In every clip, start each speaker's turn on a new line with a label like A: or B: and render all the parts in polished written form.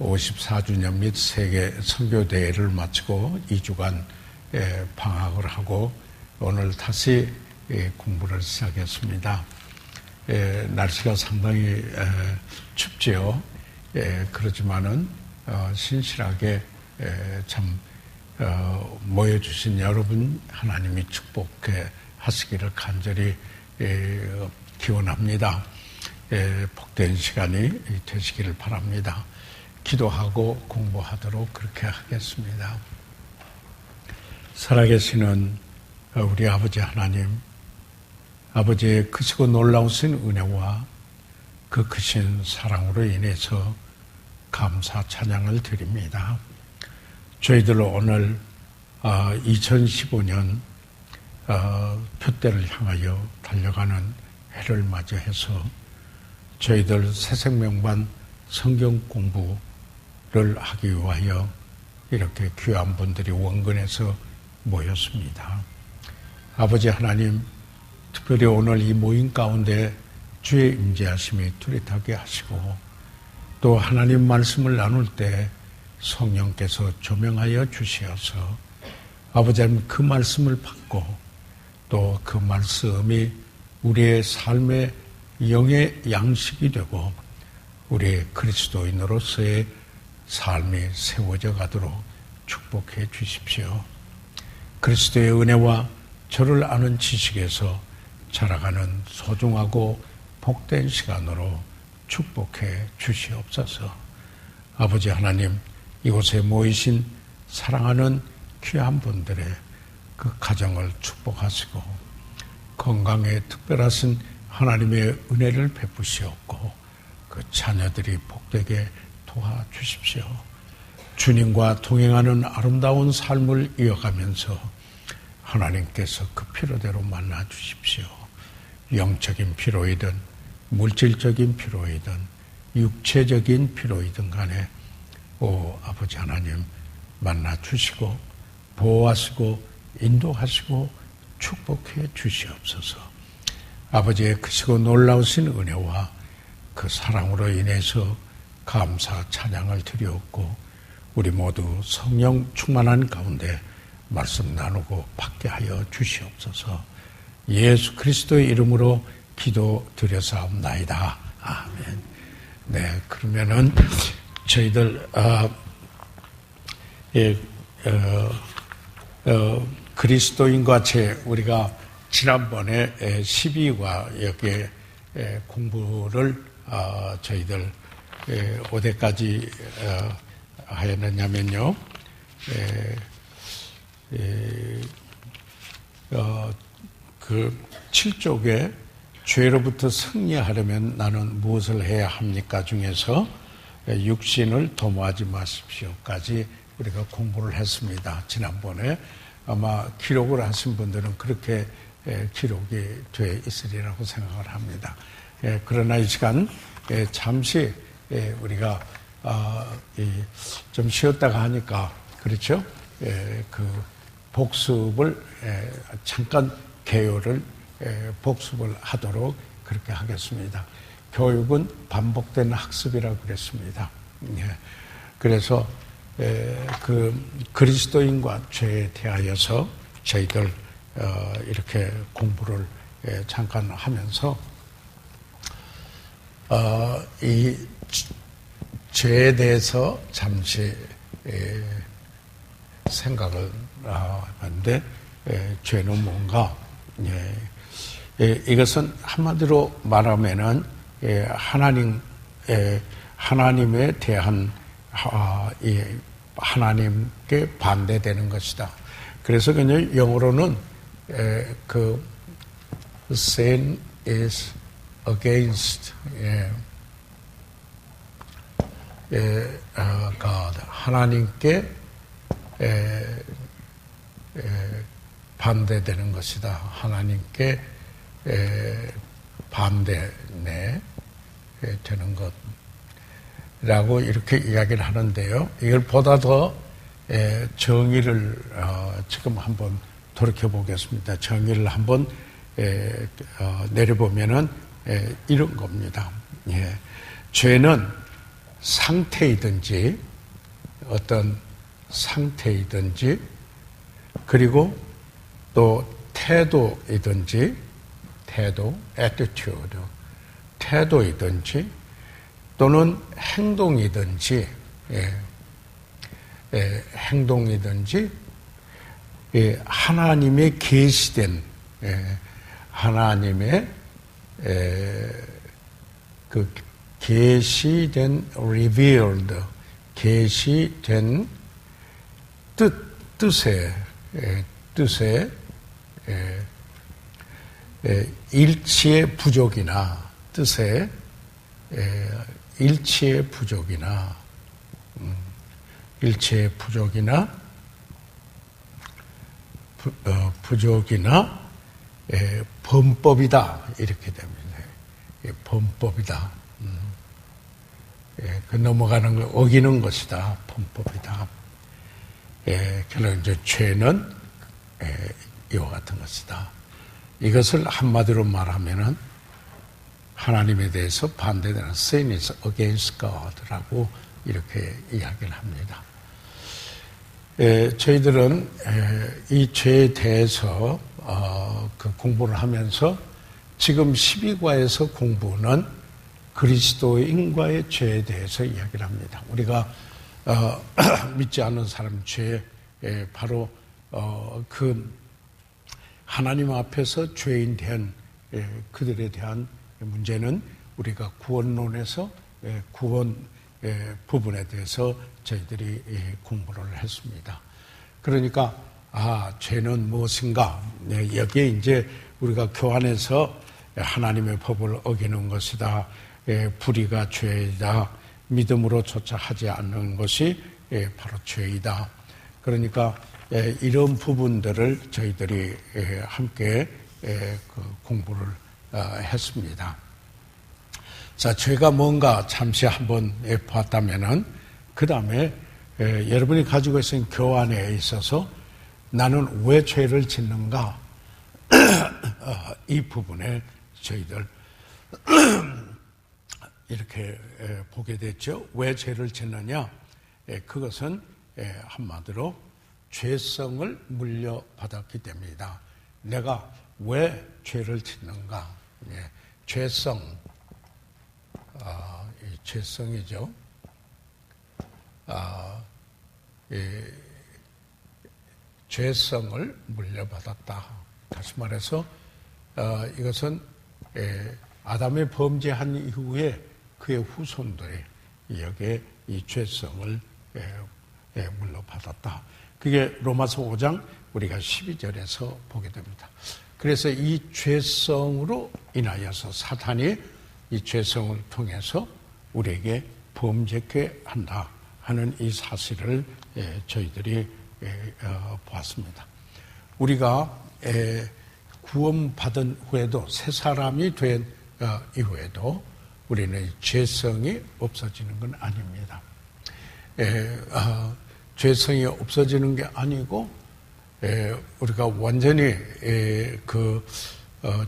A: 54주년 및 세계 선교대회를 마치고 2주간 방학을 하고 오늘 다시 공부를 시작했습니다. 날씨가 상당히 춥지요. 그렇지만은 신실하게 참 모여주신 여러분 하나님이 축복해 하시기를 간절히 기원합니다. 복된 시간이 되시기를 바랍니다. 기도하고 공부하도록 그렇게 하겠습니다. 살아계시는 우리 아버지 하나님, 아버지의 크시고 놀라우신 은혜와 그 크신 사랑으로 인해서 감사 찬양을 드립니다. 저희들 오늘 2015년 표대를 향하여 달려가는 해를 맞이해서 저희들 새생명반 성경 공부를 하기 위하여 이렇게 귀한 분들이 원근에서 모였습니다. 아버지 하나님, 특별히 오늘 이 모임 가운데 주의 임재하심이 뚜렷하게 하시고 또 하나님 말씀을 나눌 때 성령께서 조명하여 주시어서 아버지 하나님 그 말씀을 받고 또 그 말씀이 우리의 삶의 영의 양식이 되고 우리의 그리스도인으로서의 삶이 세워져 가도록 축복해 주십시오. 그리스도의 은혜와 저를 아는 지식에서 자라가는 소중하고 복된 시간으로 축복해 주시옵소서. 아버지 하나님, 이곳에 모이신 사랑하는 귀한 분들의 그 가정을 축복하시고 건강에 특별하신 하나님의 은혜를 베푸시옵고 그 자녀들이 복되게 도와주십시오. 주님과 동행하는 아름다운 삶을 이어가면서 하나님께서 그 필요대로 만나 주십시오. 영적인 필요이든 물질적인 필요이든 육체적인 필요이든 간에 아버지 하나님 만나 주시고 보호하시고 인도하시고 축복해 주시옵소서. 아버지의 크시고 놀라우신 은혜와 그 사랑으로 인해서 감사 찬양을 드리옵고 우리 모두 성령 충만한 가운데 말씀 나누고 받게 하여 주시옵소서. 예수 그리스도의 이름으로 기도드려사옵나이다. 아멘. 네, 그러면은 저희들 그리스도인과 우리가 지난번에 12과 여기에 공부를 저희들 어디까지 하였느냐면요. 그 7쪽에 죄로부터 승리하려면 나는 무엇을 해야 합니까? 중에서 육신을 도모하지 마십시오까지 우리가 공부를 했습니다. 지난번에 아마 기록을 하신 분들은 그렇게 기록이 되어 있으리라고 생각을 합니다. 그러나 이 시간 잠시 우리가 좀 쉬었다가 하니까 그렇죠? 그 복습을 잠깐 개요를 복습을 하도록 그렇게 하겠습니다. 교육은 반복된 학습이라고 그랬습니다. 그래서 그 그리스도인과 죄에 대하여서 저희들 이렇게 공부를 잠깐 하면서 이 죄에 대해서 잠시 생각을 하는데 죄는 뭔가? 이것은 한마디로 말하면은 하나님에 대한 하나님께 반대되는 것이다. 그래서 그냥 영어로는 그 sin is against God. 하나님께 반대되는 것이다. 하나님께 반대되는 것이라고 이렇게 이야기를 하는데요. 이걸 보다 더 정의를 지금 한번 돌이켜 보겠습니다. 정의를 한번 내려보면은 이런 겁니다. 죄는 상태이든지 어떤 상태이든지 그리고 또 태도이든지 태도, attitude, 태도이든지 또는 행동이든지 행동이든지 하나님의 계시된 하나님의 그 계시된 revealed 계시된 뜻의 일치의 부족이나 뜻의 일치의 부족이나 범법이다 이렇게 됩니다. 범법이다. 그 넘어가는 걸 어기는 것이다. 범법이다. 결국 이제 죄는 이와 같은 것이다. 이것을 한마디로 말하면은 하나님에 대해서 반대되는 sin is against God라고 이렇게 이야기를 합니다. 저희들은 이 죄에 대해서 그 공부를 하면서 지금 12과에서 공부는 그리스도인과의 죄에 대해서 이야기를 합니다. 우리가 믿지 않는 사람 죄 바로 그 하나님 앞에서 죄인 된 그들에 대한 문제는 우리가 구원론에서 구원 부분에 대해서 저희들이 공부를 했습니다. 그러니까 죄는 무엇인가? 여기에 이제 우리가 교환해서 하나님의 법을 어기는 것이다. 불의가 죄이다. 믿음으로 조차 하지 않는 것이 바로 죄이다. 그러니까 이런 부분들을 저희들이 함께 공부를 했습니다. 자, 죄가 뭔가 잠시 한번 봤다면은 그 다음에 여러분이 가지고 있는 교환에 있어서 나는 왜 죄를 짓는가? 이 부분에 저희들 이렇게 보게 됐죠. 왜 죄를 짓느냐? 그것은 한마디로 죄성을 물려받았기 때문이다. 내가 왜 죄를 짓는가? 죄성, 죄성이죠. 죄성을 물려받았다. 다시 말해서 이것은 아담이 범죄한 이후에 그의 후손들이 여기에 이 죄성을 물려받았다. 그게 로마서 5장 우리가 12절에서 보게 됩니다. 그래서 이 죄성으로 인하여서 사탄이 이 죄성을 통해서 우리에게 범죄케 한다 하는 이 사실을 저희들이 보았습니다. 우리가 구원받은 후에도 새 사람이 된 이후에도 우리는 죄성이 없어지는 건 아닙니다. 죄성이 없어지는 게 아니고 우리가 완전히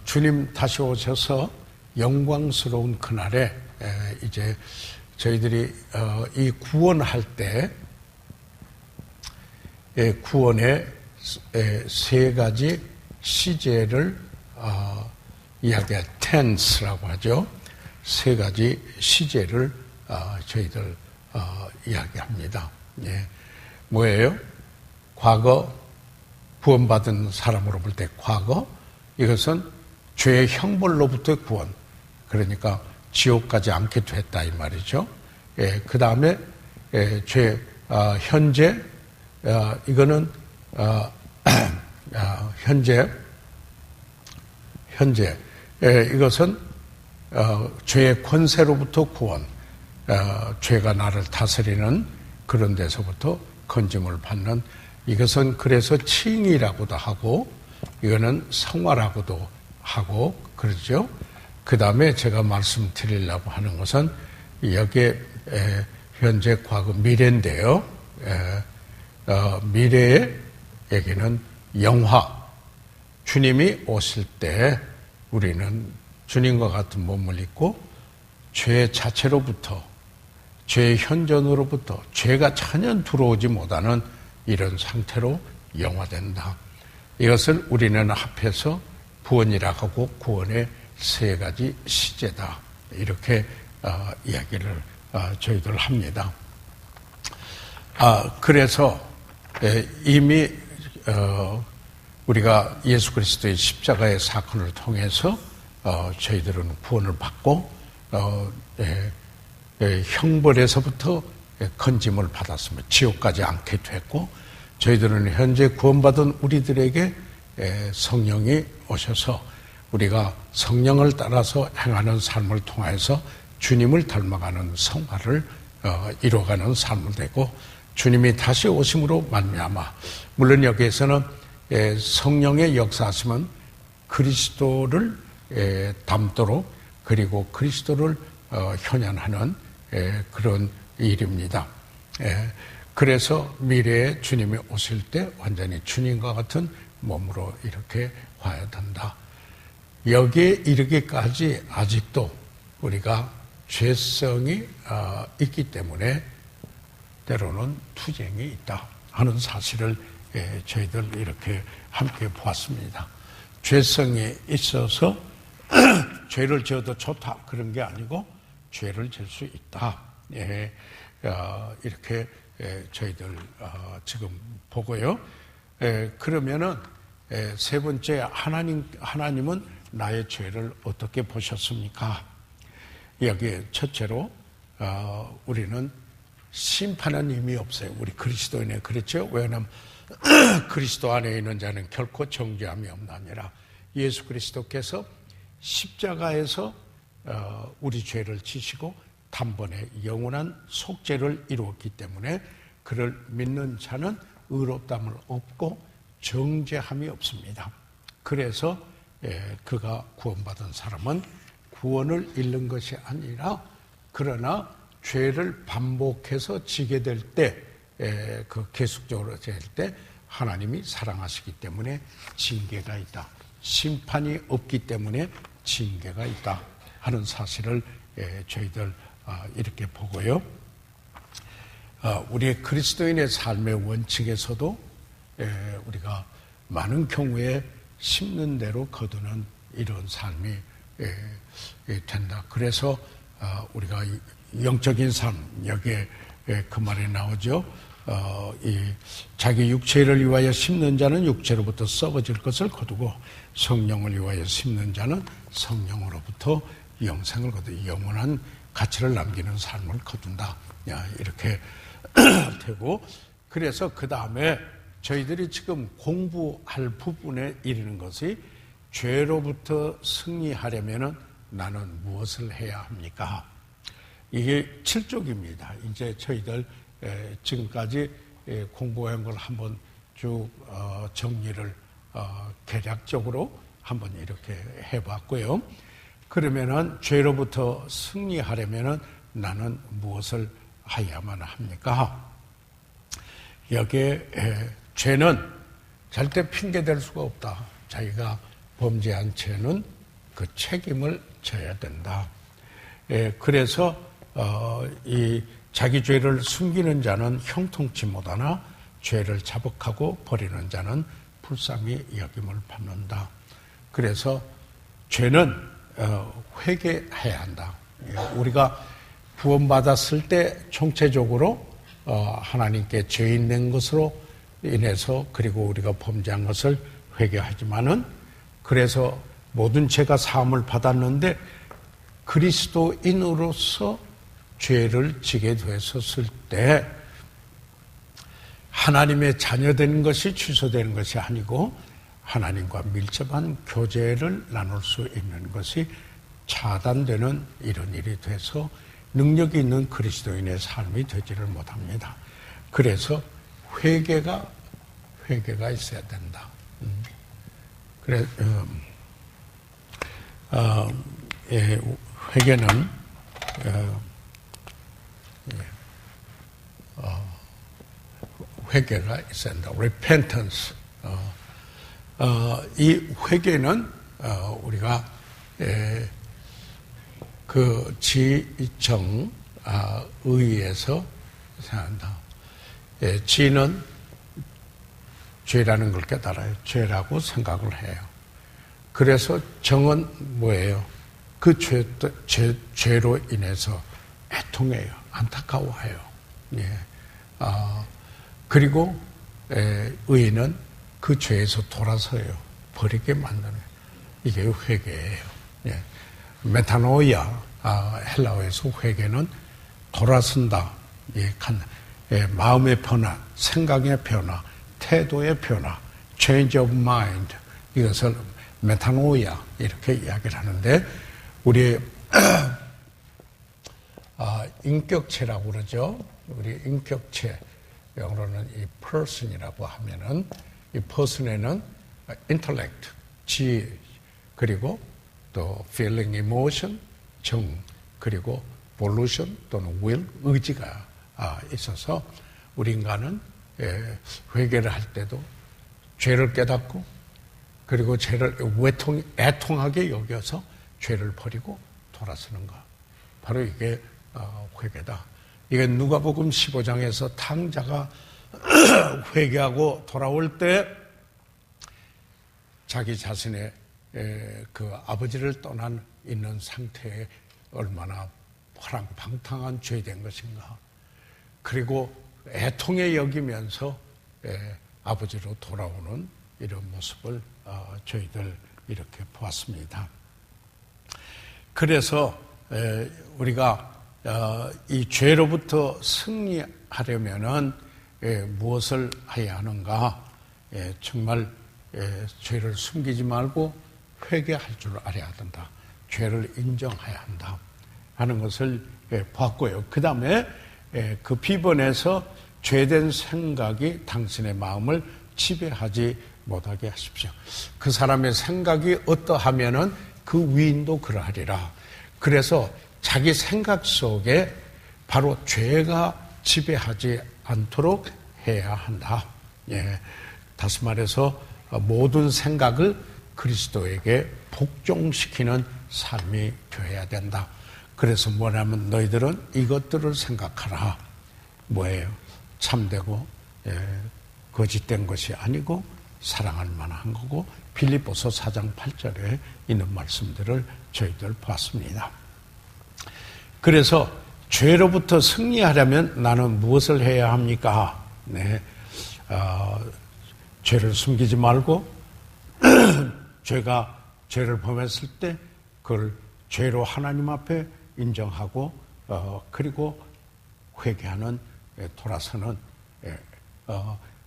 A: 주님 다시 오셔서 영광스러운 그날에 이제 저희들이 이 구원할 때 구원의 세 가지 시제를 이야기할 tense라고 하죠. 세 가지 시제를 저희들 이야기합니다. 뭐예요? 과거, 구원받은 사람으로 볼 때 과거, 이것은 죄의 형벌로부터의 구원. 그러니까 지옥 가지 않게 됐다 이 말이죠. 그 다음에 현재, 이거는 현재 이것은 죄의 권세로부터 구원, 죄가 나를 다스리는 그런 데서부터 건짐을 받는, 이것은 그래서 칭의라고도 하고 이거는 성화라고도 하고 그러죠. 그 다음에 제가 말씀드리려고 하는 것은 여기에 현재, 과거, 미래인데요. 미래의 얘기는 영화. 주님이 오실 때 우리는 주님과 같은 몸을 입고 죄 자체로부터, 죄의 현존으로부터 죄가 전혀 들어오지 못하는 이런 상태로 영화된다. 이것을 우리는 합해서 구원이라고 하고 구원의 세 가지 시제다. 이렇게 이야기를 저희들 합니다. 그래서 이미 우리가 예수 그리스도의 십자가의 사건을 통해서 저희들은 구원을 받고 형벌에서부터 건짐을 받았으며 지옥까지 않게 됐고, 저희들은 현재 구원받은 우리들에게 성령이 오셔서 우리가 성령을 따라서 행하는 삶을 통해서 주님을 닮아가는 성화를 이루어가는 삶을 되고, 주님이 다시 오심으로 말미암아, 물론 여기에서는 성령의 역사하심은 그리스도를 닮도록, 그리고 그리스도를 현현하는 그런 일입니다. 그래서 미래에 주님이 오실 때 완전히 주님과 같은 몸으로 이렇게 와야 된다. 여기에 이르기까지 아직도 우리가 죄성이 있기 때문에 때로는 투쟁이 있다 하는 사실을 저희들 이렇게 함께 보았습니다. 죄성이 있어서 죄를 지어도 좋다 그런 게 아니고 죄를 질 수 있다. 이렇게 저희들 지금 보고요. 그러면은 세 번째, 하나님은 나의 죄를 어떻게 보셨습니까? 여기 첫째로 우리는 심판은 의미 없어요. 우리 그리스도인에 그렇죠? 왜냐하면 그리스도 안에 있는 자는 결코 정죄함이 없나니라. 예수 그리스도께서 십자가에서 우리 죄를 지시고 단번에 영원한 속죄를 이루었기 때문에 그를 믿는 자는 의롭다함을 얻고 정죄함이 없습니다. 그래서 그가 구원받은 사람은 구원을 잃는 것이 아니라, 그러나 죄를 반복해서 지게 될 때, 그 계속적으로 될 때 하나님이 사랑하시기 때문에 징계가 있다. 심판이 없기 때문에 징계가 있다 하는 사실을 저희들 이렇게 보고요. 우리의 그리스도인의 삶의 원칙에서도 우리가 많은 경우에 심는 대로 거두는 이런 삶이 된다. 그래서 우리가 영적인 삶, 여기에 그 말이 나오죠. 이 자기 육체를 위하여 심는 자는 육체로부터 썩어질 것을 거두고 성령을 위하여 심는 자는 성령으로부터 영생을 거두, 영원한 가치를 남기는 삶을 거둔다. 이렇게 되고, 그래서 그 다음에 저희들이 지금 공부할 부분에 이르는 것이, 죄로부터 승리하려면 나는 무엇을 해야 합니까? 이게 7쪽입니다. 이제 저희들 지금까지 공부한 걸 한번 쭉 정리를 개략적으로 한번 이렇게 해봤고요. 그러면은 죄로부터 승리하려면은 나는 무엇을 해야만 합니까? 여기에 죄는 절대 핑계댈 수가 없다. 자기가 범죄한 죄는 그 책임을 져야 된다. 그래서 이 자기 죄를 숨기는 자는 형통치 못하나 죄를 자복하고 버리는 자는 불쌍히 여김을 받는다. 그래서 죄는 회개해야 한다. 우리가 구원받았을 때 총체적으로 하나님께 죄인 된 것으로 인해서, 그리고 우리가 범죄한 것을 회개하지만은, 그래서 모든 죄가 사함을 받았는데 그리스도인으로서 죄를 지게 되었을 때 하나님의 자녀된 것이 취소되는 것이 아니고 하나님과 밀접한 교제를 나눌 수 있는 것이 차단되는 이런 일이 돼서 능력이 있는 그리스도인의 삶이 되지를 못합니다. 그래서 회개가 있어야 된다. 그래, 회개는 회개가 있어야 된다. repentance. 이 회개는 우리가 그 지정 의에서 생각한다. 지는 죄라는 걸 깨달아요. 죄라고 생각을 해요. 그래서 정은 뭐예요? 그 죄로 인해서 애통해요. 안타까워해요. 예. 그리고 의는 그 죄에서 돌아서요. 버리게 만드는 이게 회개예요. 예. 메타노이아, 헬라어에서 회개는 돌아선다. 마음의 변화, 생각의 변화, 태도의 변화, change of mind, 이것을 메타노이아 이렇게 이야기를 하는데, 우리 인격체라고 그러죠. 우리 인격체, 영어로는 이 person이라고 하면은, 이 person에는 intellect, 지, 그리고 또 feeling, emotion, 정, 그리고 volition 또는 will, 의지가 있어서 우리 인간은 회개를 할 때도 죄를 깨닫고, 그리고 죄를 애통하게 여겨서 죄를 버리고 돌아서는 것. 바로 이게 회개다. 이게 누가복음 15장에서 탕자가 회개하고 돌아올 때 자기 자신의 그 아버지를 떠난 있는 상태에 얼마나 화랑방탕한 죄된 것인가. 그리고 애통에 여기면서 아버지로 돌아오는 이런 모습을 저희들 이렇게 보았습니다. 그래서 우리가 이 죄로부터 승리하려면은 무엇을 해야 하는가? 정말 죄를 숨기지 말고 회개할 줄 알아야 된다. 죄를 인정해야 한다 하는 것을 봤고요. 그 다음에 그 비번에서 죄된 생각이 당신의 마음을 지배하지 못하게 하십시오. 그 사람의 생각이 어떠하면은 그 위인도 그러하리라. 그래서 자기 생각 속에 바로 죄가 지배하지 않도록 해야 한다. 다시 말해서 모든 생각을 그리스도에게 복종시키는 삶이 되어야 된다. 그래서 뭐냐면 너희들은 이것들을 생각하라. 뭐예요? 참되고 거짓된 것이 아니고 사랑할 만한 거고, 빌립보서 4장 8절에 있는 말씀들을 저희들 봤습니다. 그래서 죄로부터 승리하려면 나는 무엇을 해야 합니까? 죄를 숨기지 말고 죄를 범했을 때 그걸 죄로 하나님 앞에 인정하고 그리고 회개하는, 돌아서는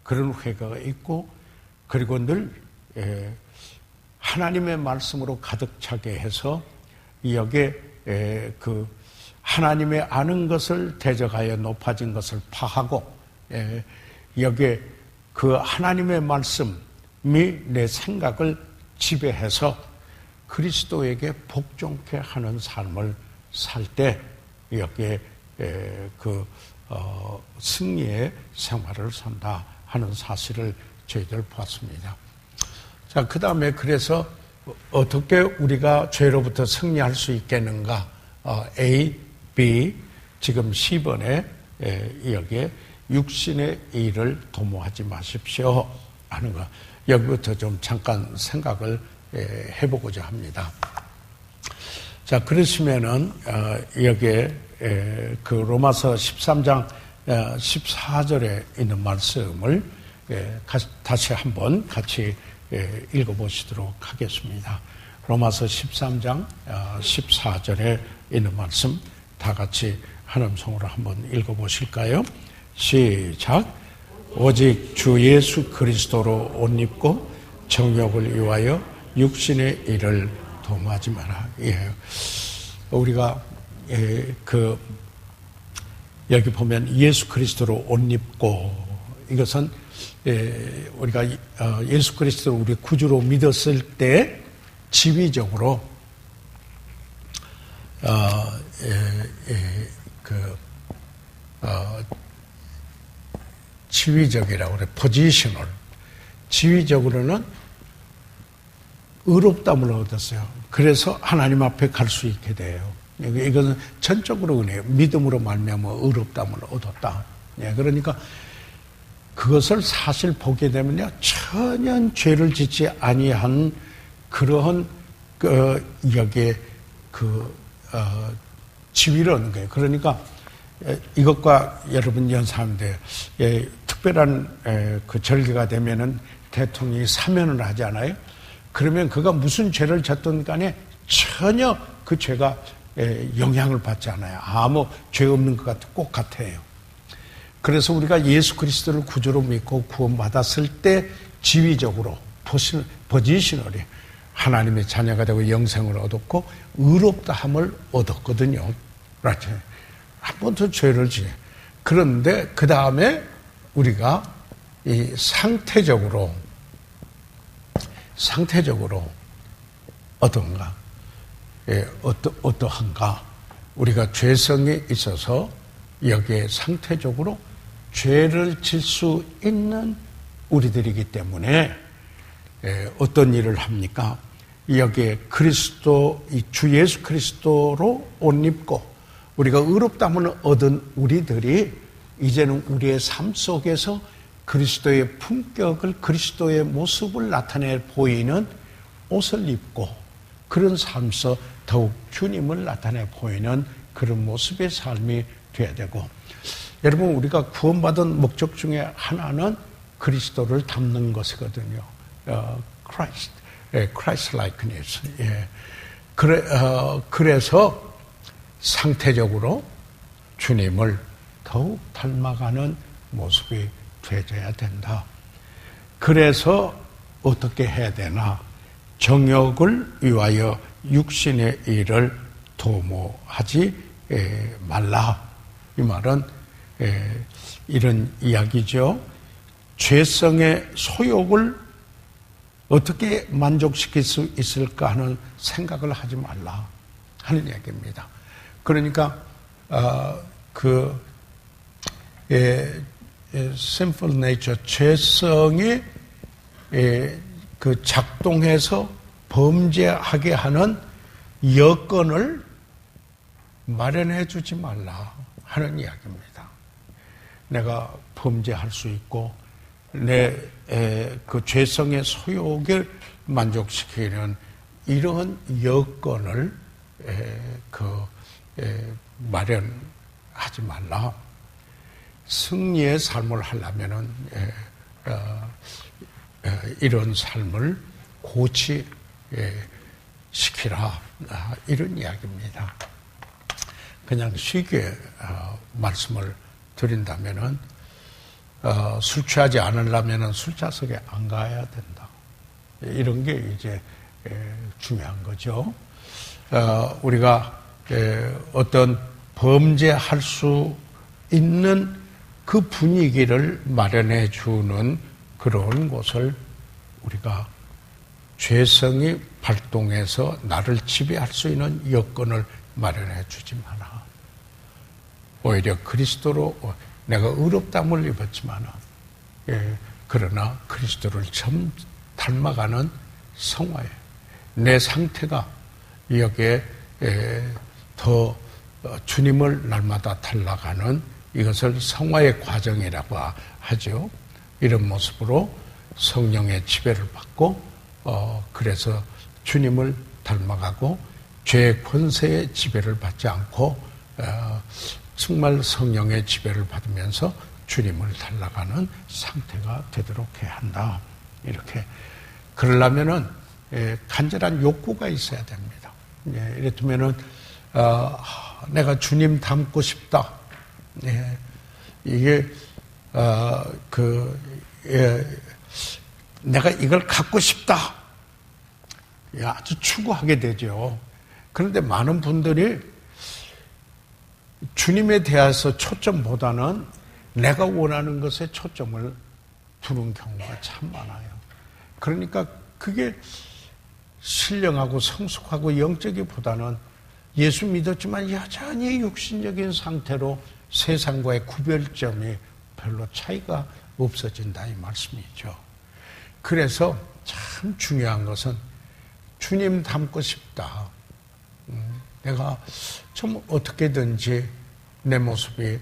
A: 그런 회개가 있고, 그리고 늘 하나님의 말씀으로 가득 차게 해서 여기에 그 하나님의 아는 것을 대적하여 높아진 것을 파하고, 여기에 그 하나님의 말씀이 내 생각을 지배해서 그리스도에게 복종케 하는 삶을 살 때 여기에 그 승리의 생활을 산다 하는 사실을 저희들 봤습니다. 자, 그 다음에 그래서 어떻게 우리가 죄로부터 승리할 수 있겠는가? A, B, 지금 10번에 여기에 육신의 일을 도모하지 마십시오 하는 거. 여기부터 좀 잠깐 생각을 해보고자 합니다. 자, 그러시면은 여기에 그 로마서 13장 14절에 있는 말씀을 다시 한번 같이 읽어보시도록 하겠습니다. 로마서 13장 14절에 있는 말씀 다 같이 한 음성으로 한번 읽어보실까요? 시작. 오직 주 예수 그리스도로 옷 입고 정욕을 위하여 육신의 일을 도모하지 마라. 우리가 여기 보면 예수 그리스도로 옷 입고, 이것은 우리가 예수 그리스도를 우리 구주로 믿었을 때 지위적으로 지위적이라고 그래. 포지셔널. 지위적으로는 의롭다함을 얻었어요. 그래서 하나님 앞에 갈 수 있게 돼요. 이것은 전적으로 은혜예요. 믿음으로 말미암아 의롭다함을 얻었다. 그러니까 그것을 사실 보게 되면요, 전혀 죄를 짓지 아니한 그러한 여기에 지위라는 거예요. 그러니까 이것과 여러분 연상하면 돼요. 특별한 그 절기가 되면은 대통령이 사면을 하잖아요. 그러면 그가 무슨 죄를 졌든 간에 전혀 그 죄가 영향을 받지 않아요. 아무 죄 없는 것 같아요. 그래서 우리가 예수 그리스도를 구주로 믿고 구원받았을 때 지위적으로 포지셔널이 하나님의 자녀가 되고 영생을 얻었고 의롭다함을 얻었거든요. 그렇죠? 한 번도 죄를 지어. 그런데 그 다음에 우리가 이 상태적으로 어떤가? 어떠한가? 우리가 죄성에 있어서 여기에 상태적으로 죄를 질 수 있는 우리들이기 때문에 어떤 일을 합니까? 여기에 주 예수 그리스도로 옷 입고 우리가 의롭다함을 얻은 우리들이 이제는 우리의 삶 속에서 그리스도의 품격을, 그리스도의 모습을 나타내 보이는 옷을 입고 그런 삶에서 더욱 주님을 나타내 보이는 그런 모습의 삶이 되어야 되고, 여러분 우리가 구원받은 목적 중에 하나는 그리스도를 닮는 것이거든요. Christ likeness. 그래서 상태적으로 주님을 더욱 닮아가는 모습이 되어야 된다. 그래서 어떻게 해야 되나? 정욕을 위하여 육신의 일을 도모하지 말라. 이 말은 이런 이야기죠. 죄성의 소욕을 어떻게 만족시킬 수 있을까 하는 생각을 하지 말라 하는 이야기입니다. 그러니까 sinful nature, 죄성이 그 작동해서 범죄하게 하는 여건을 마련해 주지 말라 하는 이야기입니다. 내가 범죄할 수 있고 내 그 죄성의 소욕을 만족시키는 이러한 여건을 마련하지 말라. 승리의 삶을 하려면은 이런 삶을 고치시키라, 이런 이야기입니다. 그냥 쉽게 말씀을 드린다면은 술 취하지 않으려면은 술자석에 안 가야 된다. 이런 게 이제 중요한 거죠. 우리가 어떤 범죄할 수 있는 그 분위기를 마련해 주는 그런 곳을 우리가 죄성이 발동해서 나를 지배할 수 있는 여건을 마련해 주지 마라. 오히려 그리스도로 내가 의롭다함을 입었지만 그러나 그리스도를 좀 닮아가는 성화에 내 상태가 여기에 더 주님을 날마다 닮아가는 이것을 성화의 과정이라고 하죠. 이런 모습으로 성령의 지배를 받고 그래서 주님을 닮아가고 죄의 권세의 지배를 받지 않고 정말 성령의 지배를 받으면서 주님을 닮아가는 상태가 되도록 해야 한다. 이렇게 그러려면은 간절한 욕구가 있어야 됩니다. 이랬으면은 내가 주님 닮고 싶다. 이게 내가 이걸 갖고 싶다. 아주 추구하게 되죠. 그런데 많은 분들이 주님에 대해서 초점보다는 내가 원하는 것에 초점을 두는 경우가 참 많아요. 그러니까 그게 신령하고 성숙하고 영적이보다는 예수 믿었지만 여전히 육신적인 상태로 세상과의 구별점이 별로 차이가 없어진다, 이 말씀이죠. 그래서 참 중요한 것은 주님 닮고 싶다. 내가 좀 어떻게든지 내 모습이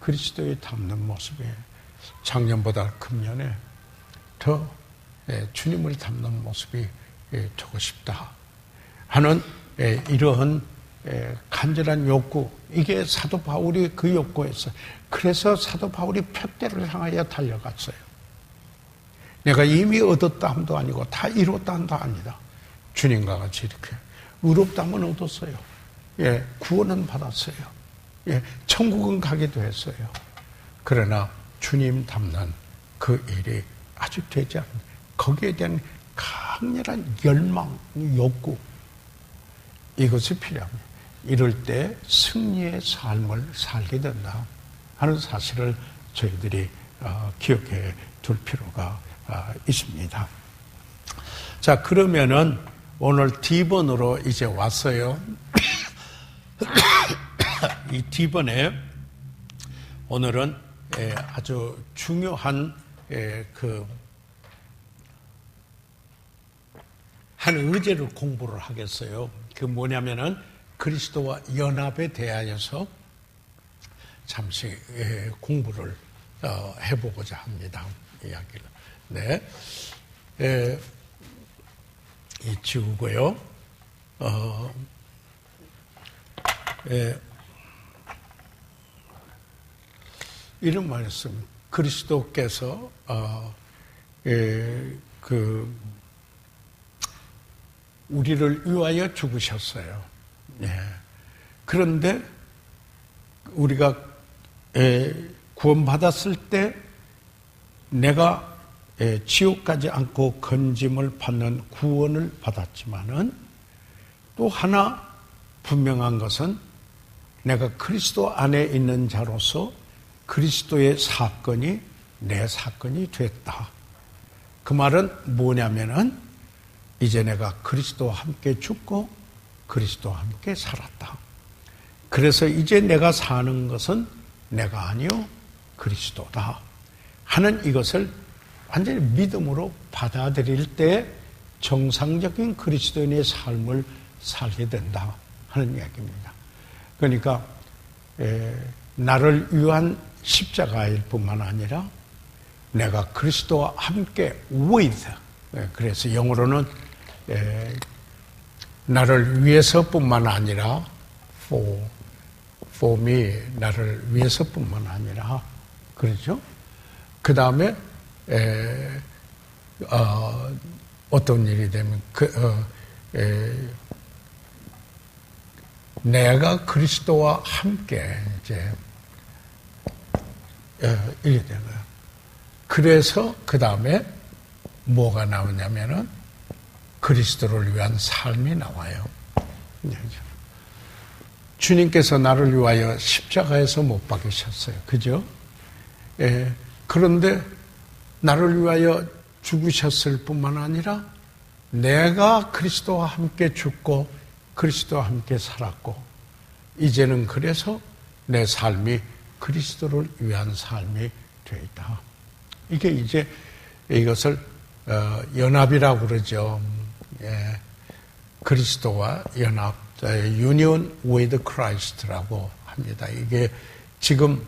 A: 그리스도에 닮는 모습이 작년보다 금년에 더 주님을 닮는 모습이 되고 싶다 하는 이러한 간절한 욕구, 이게 사도 바울이 그 욕구였어요. 그래서 사도 바울이 푯대를 향하여 달려갔어요. 내가 이미 얻었다 함도 아니고 다 이뤘다 함도 아니다. 주님과 같이 이렇게 의롭다 함은 얻었어요. 구원은 받았어요. 천국은 가기도 했어요. 그러나 주님 닮는 그 일이 아직 되지 않는, 거기에 대한 강렬한 열망, 욕구, 이것이 필요합니다. 이럴 때 승리의 삶을 살게 된다 하는 사실을 저희들이 기억해 둘 필요가 있습니다. 자, 그러면은 오늘 D번으로 이제 왔어요. 이 D번에 오늘은 아주 중요한 한 의제를 공부를 하겠어요. 그 뭐냐면은 그리스도와 연합에 대하여서 잠시 공부를 해보고자 합니다. 이야기를. 네. 이 지우고요. 이런 말씀, 그리스도께서 우리를 위하여 죽으셨어요. 그런데 우리가 구원받았을 때 내가 지옥 가지 않고 건짐을 받는 구원을 받았지만은 또 하나 분명한 것은 내가 그리스도 안에 있는 자로서 그리스도의 사건이 내 사건이 됐다. 그 말은 뭐냐면은 이제 내가 그리스도와 함께 죽고 그리스도와 함께 살았다. 그래서 이제 내가 사는 것은 내가 아니요 그리스도다 하는 이것을 완전히 믿음으로 받아들일 때 정상적인 그리스도인의 삶을 살게 된다 하는 이야기입니다. 그러니까 나를 위한 십자가일 뿐만 아니라 내가 그리스도와 함께 with, 그래서 영어로는 나를 위해서뿐만 아니라 for me, 나를 위해서뿐만 아니라, 그렇죠? 그 다음에 어떤 일이 되면 내가 그리스도와 함께 이제 이게 되는 거예요. 그래서 그 다음에 뭐가 나오냐면은 그리스도를 위한 삶이 나와요. 주님께서 나를 위하여 십자가에서 못 박이셨어요. 그죠? 그런데 나를 위하여 죽으셨을 뿐만 아니라 내가 그리스도와 함께 죽고 그리스도와 함께 살았고 이제는 그래서 내 삶이 그리스도를 위한 삶이 되어 있다. 이게 이제 이것을 연합이라고 그러죠. 그리스도와 연합, union with Christ라고 합니다. 이게 지금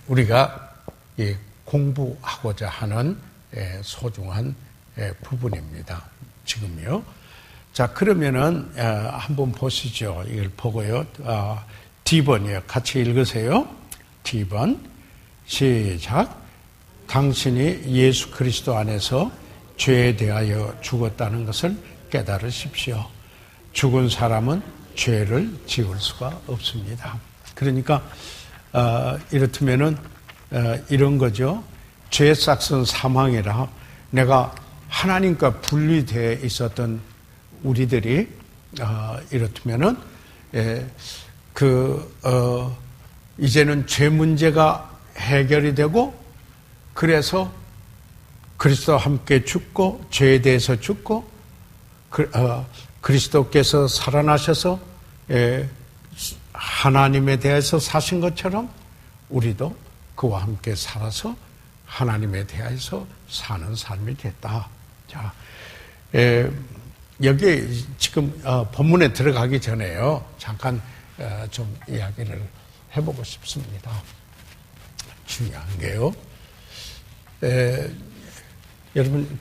A: 우리가 공부하고자 하는 소중한 부분입니다. 지금요. 자, 그러면은 한번 보시죠. 이걸 보고요. D번이요. 같이 읽으세요. D번. 시작. 당신이 예수 그리스도 안에서 죄에 대하여 죽었다는 것을 깨달으십시오. 죽은 사람은 죄를 지을 수가 없습니다. 그러니까 이렇다면은 이런 거죠. 죄의 싹은 사망이라 내가 하나님과 분리되어 있었던 우리들이 이렇다면은 이제는 죄 문제가 해결이 되고 그래서 그리스도와 함께 죽고 죄에 대해서 죽고 그리스도께서 살아나셔서 하나님에 대해서 사신 것처럼 우리도 그와 함께 살아서 하나님에 대해서 사는 삶이 됐다. 자, 여기 지금 본문에 들어가기 전에요. 잠깐 좀 이야기를 해보고 싶습니다. 중요한 게요. 여러분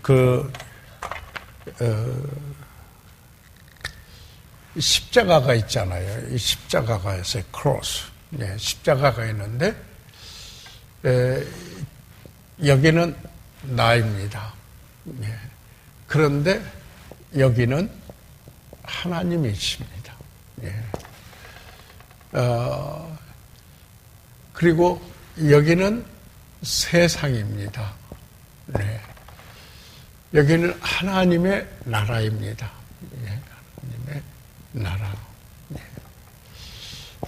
A: 십자가가 있잖아요. 이 십자가가 있어요. 크로스. 네, 십자가가 있는데 여기는 나입니다. 네. 그런데 여기는 하나님이십니다. 네. 그리고 여기는 세상입니다. 네. 여기는 하나님의 나라입니다. 네. 하나님의 나라. 네.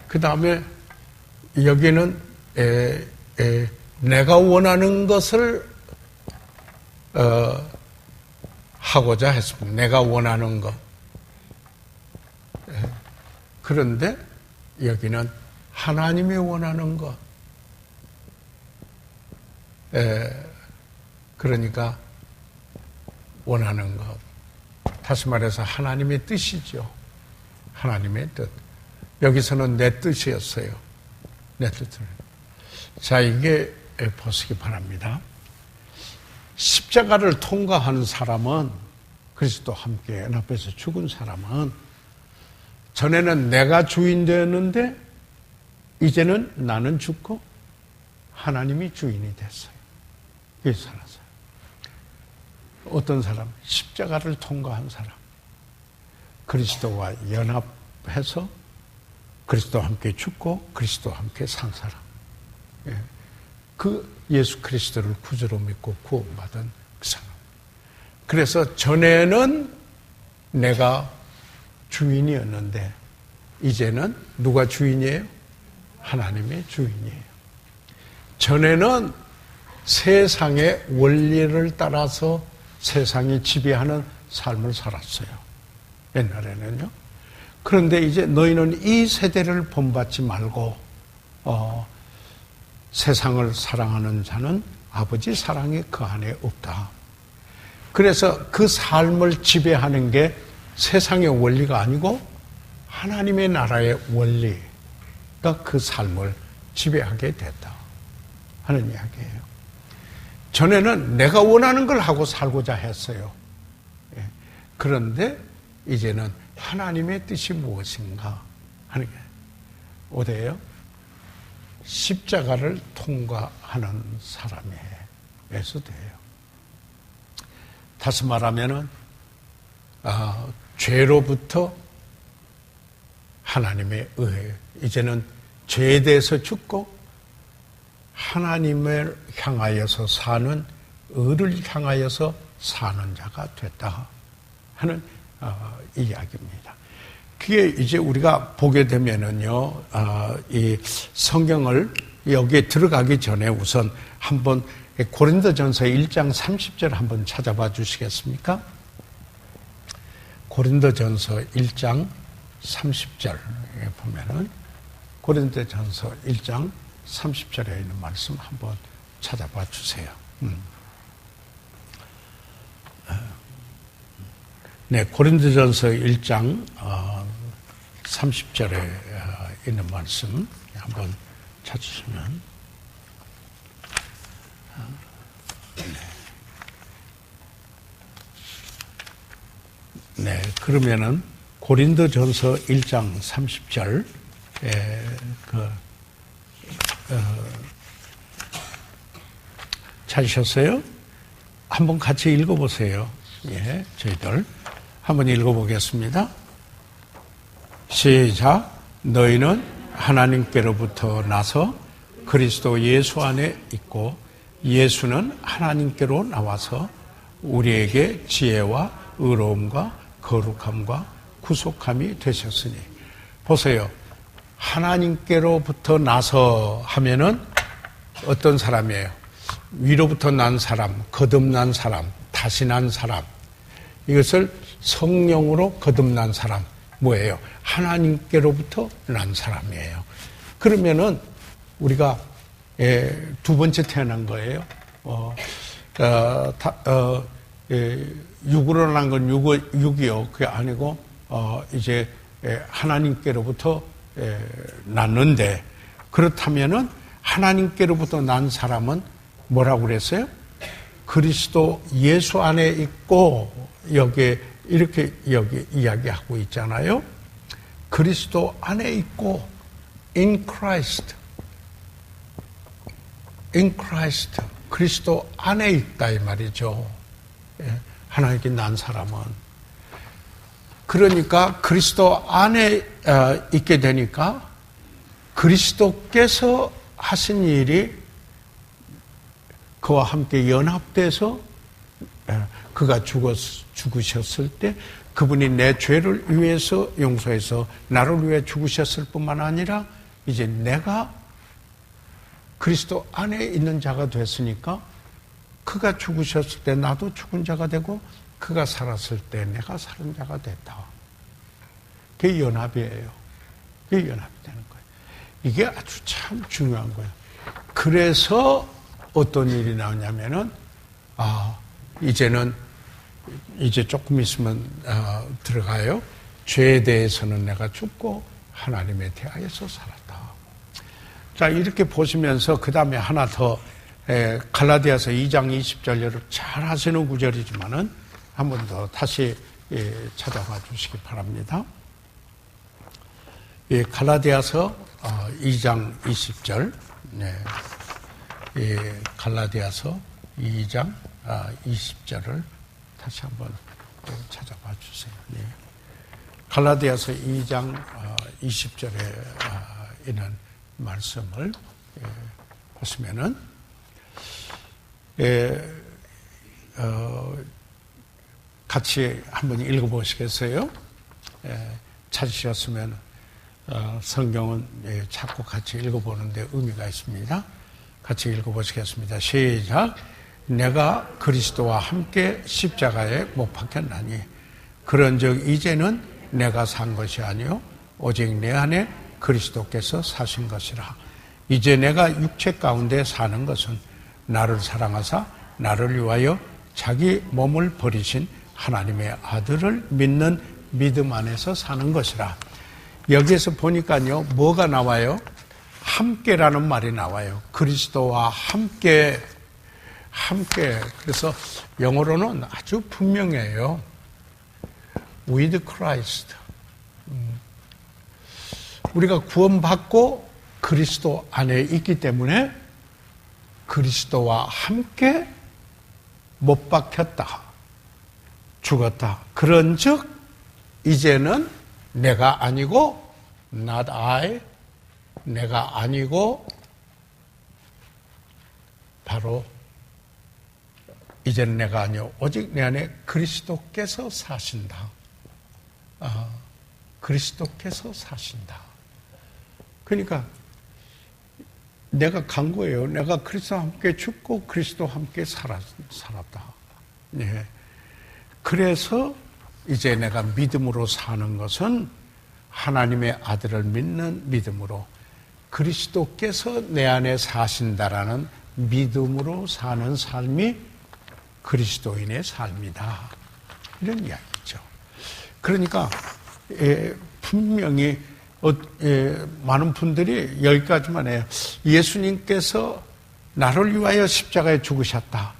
A: 그 다음에 여기는 내가 원하는 것을 하고자 했습니다. 내가 원하는 것. 그런데 여기는 하나님이 원하는 것. 그러니까 원하는 것. 다시 말해서 하나님의 뜻이죠. 하나님의 뜻. 여기서는 내 뜻이었어요. 내 뜻을. 자, 이게 보시기 바랍니다. 십자가를 통과하는 사람은, 그리스도와 함께 연합해서 죽은 사람은 전에는 내가 주인 되었는데 이제는 나는 죽고 하나님이 주인이 됐어요. 그게 살았어요. 어떤 사람? 십자가를 통과한 사람. 그리스도와 연합해서 그리스도와 함께 죽고 그리스도와 함께 산 사람. 그 예수 그리스도를 구주로 믿고 구원받은 그 사람. 그래서 전에는 내가 주인이었는데 이제는 누가 주인이에요? 하나님의 주인이에요. 전에는 세상의 원리를 따라서 세상이 지배하는 삶을 살았어요. 옛날에는요. 그런데 이제 너희는 이 세대를 본받지 말고 세상을 사랑하는 자는 아버지 사랑이 그 안에 없다. 그래서 그 삶을 지배하는 게 세상의 원리가 아니고 하나님의 나라의 원리가 그 삶을 지배하게 됐다 하는 이야기예요. 전에는 내가 원하는 걸 하고 살고자 했어요. 그런데 이제는 하나님의 뜻이 무엇인가 하는 게 어디예요? 십자가를 통과하는 사람에서 돼요. 다시 말하면은 죄로부터 하나님의 의회, 이제는 죄에 대해서 죽고 하나님을 향하여서 사는, 의를 향하여서 사는 자가 됐다 하는 이야기입니다. 그게 이제 우리가 보게 되면은요, 이 성경을 여기에 들어가기 전에 우선 한번 고린도전서 1장 30절 한번 찾아봐 주시겠습니까? 고린도전서 1장 30절에 보면은 고린도전서 1장 30절에 있는 말씀 한번 찾아봐 주세요. 네, 고린도전서 1장 30절에 있는 말씀 한번 찾으시면 네, 그러면은 고린도전서 1장 30절 찾으셨어요? 한번 같이 읽어보세요. 예, 저희들 한번 읽어보겠습니다. 시작. 너희는 하나님께로부터 나서 그리스도 예수 안에 있고 예수는 하나님께로 나와서 우리에게 지혜와 의로움과 거룩함과 구속함이 되셨으니. 보세요. 하나님께로부터 나서 하면은 어떤 사람이에요? 위로부터 난 사람, 거듭난 사람, 다시 난 사람. 이것을 성령으로 거듭난 사람. 뭐예요? 하나님께로부터 난 사람이에요. 그러면은 우리가 두 번째 태어난 거예요. 육으로 난 건 육이요. 그게 아니고 이제 하나님께로부터 났는데, 그렇다면은 하나님께로부터 난 사람은 뭐라고 그랬어요? 그리스도 예수 안에 있고, 여기에 이렇게 여기 이야기하고 있잖아요. 그리스도 안에 있고, in Christ, 그리스도 안에 있다 이 말이죠. 하나님께 난 사람은. 그러니까 그리스도 안에 있게 되니까 그리스도께서 하신 일이 그와 함께 연합돼서 그가 죽으셨을 때 그분이 내 죄를 위해서 용서해서 나를 위해 죽으셨을 뿐만 아니라 이제 내가 그리스도 안에 있는 자가 됐으니까 그가 죽으셨을 때 나도 죽은 자가 되고 그가 살았을 때 내가 사는 자가 됐다. 그게 연합이에요. 그게 연합이 되는 거예요. 이게 아주 참 중요한 거예요. 그래서 어떤 일이 나오냐면은 이제는 이제 조금 있으면 들어가요. 죄에 대해서는 내가 죽고 하나님에 대하여서 살았다. 자, 이렇게 보시면서 그 다음에 하나 더 갈라디아서 2장 20절 여러분 잘 하시는 구절이지만은 한 번 더 다시 찾아봐 주시기 바랍니다. 갈라디아서 2장 20절 갈라디아서 2장 20절을 다시 한번 찾아봐 주세요. 갈라디아서 2장 20절에 있는 말씀을 보시면은 같이 한번 읽어보시겠어요? 찾으셨으면 성경은 자꾸 같이 읽어보는데 의미가 있습니다. 같이 읽어보시겠습니다. 시작. 내가 그리스도와 함께 십자가에 못 박혔나니 그런즉 이제는 내가 산 것이 아니요 오직 내 안에 그리스도께서 사신 것이라. 이제 내가 육체 가운데 사는 것은 나를 사랑하사 나를 위하여 자기 몸을 버리신 하나님의 아들을 믿는 믿음 안에서 사는 것이라. 여기에서 보니까요, 뭐가 나와요? 함께라는 말이 나와요. 그리스도와 함께. 그래서 영어로는 아주 분명해요. With Christ. 우리가 구원받고 그리스도 안에 있기 때문에 그리스도와 함께 못 박혔다. 죽었다. 그런즉 이제는 내가 아니고 not I, 내가 아니고 바로 이제는 내가 아니요 오직 내 안에 그리스도께서 사신다. 그리스도께서 사신다. 그러니까 내가 간 거예요. 내가 그리스도와 함께 죽고 그리스도와 함께 살았다. 네. 그래서 이제 내가 믿음으로 사는 것은 하나님의 아들을 믿는 믿음으로 그리스도께서 내 안에 사신다라는 믿음으로 사는 삶이 그리스도인의 삶이다. 이런 이야기죠. 그러니까 분명히 많은 분들이 여기까지만 해요. 예수님께서 나를 위하여 십자가에 죽으셨다.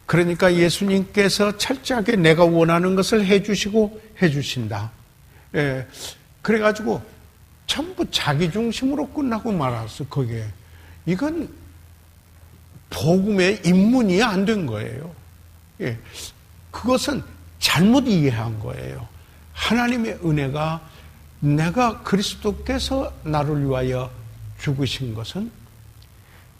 A: 그러니까 예수님께서 철저하게 내가 원하는 것을 해주시고 해주신다. 그래가지고 전부 자기 중심으로 끝나고 말았어. 거기에 이건 복음의 입문이 안 된 거예요. 그것은 잘못 이해한 거예요. 하나님의 은혜가 내가 그리스도께서 나를 위하여 죽으신 것은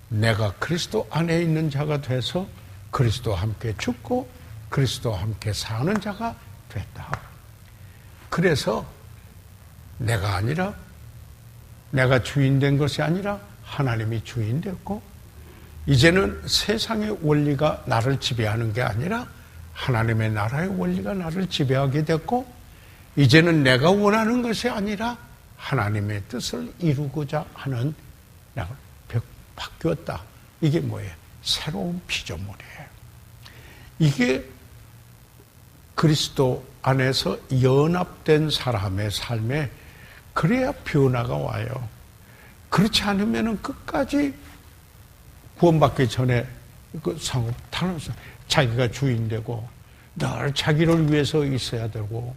A: 내가 그리스도 안에 있는 자가 돼서 그리스도와 함께 죽고 그리스도와 함께 사는 자가 됐다. 그래서 내가 아니라 내가 주인 된 것이 아니라 하나님이 주인 됐고 이제는 세상의 원리가 나를 지배하는 게 아니라 하나님의 나라의 원리가 나를 지배하게 됐고 이제는 내가 원하는 것이 아니라 하나님의 뜻을 이루고자 하는 내가 바뀌었다. 이게 뭐예요? 새로운 피조물이에요. 이게 그리스도 안에서 연합된 사람의 삶에 그래야 변화가 와요. 그렇지 않으면 끝까지 구원받기 전에 그 상업타면서 자기가 주인 되고 늘 자기를 위해서 있어야 되고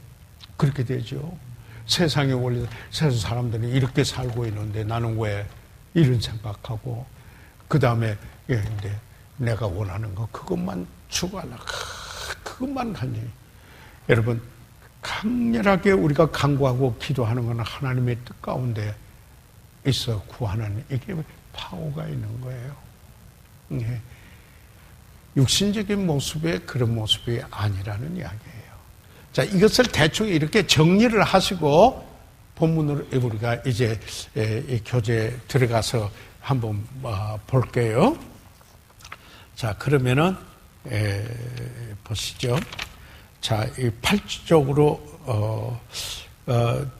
A: 그렇게 되죠. 세상의 원리, 세상 사람들이 이렇게 살고 있는데 나는 왜 이런 생각하고 그 다음에 내가 원하는 거 그것만 추구하려 그것만 하니 여러분 강렬하게 우리가 간구하고 기도하는 건 하나님의 뜻 가운데 있어 구하는 이게 파워가 있는 거예요. 네. 육신적인 모습의 그런 모습이 아니라는 이야기예요. 자, 이것을 대충 이렇게 정리를 하시고 본문으로 우리가 이제 이 교재에 들어가서 한번 볼게요. 자, 그러면은 보시죠. 자, 이 8쪽으로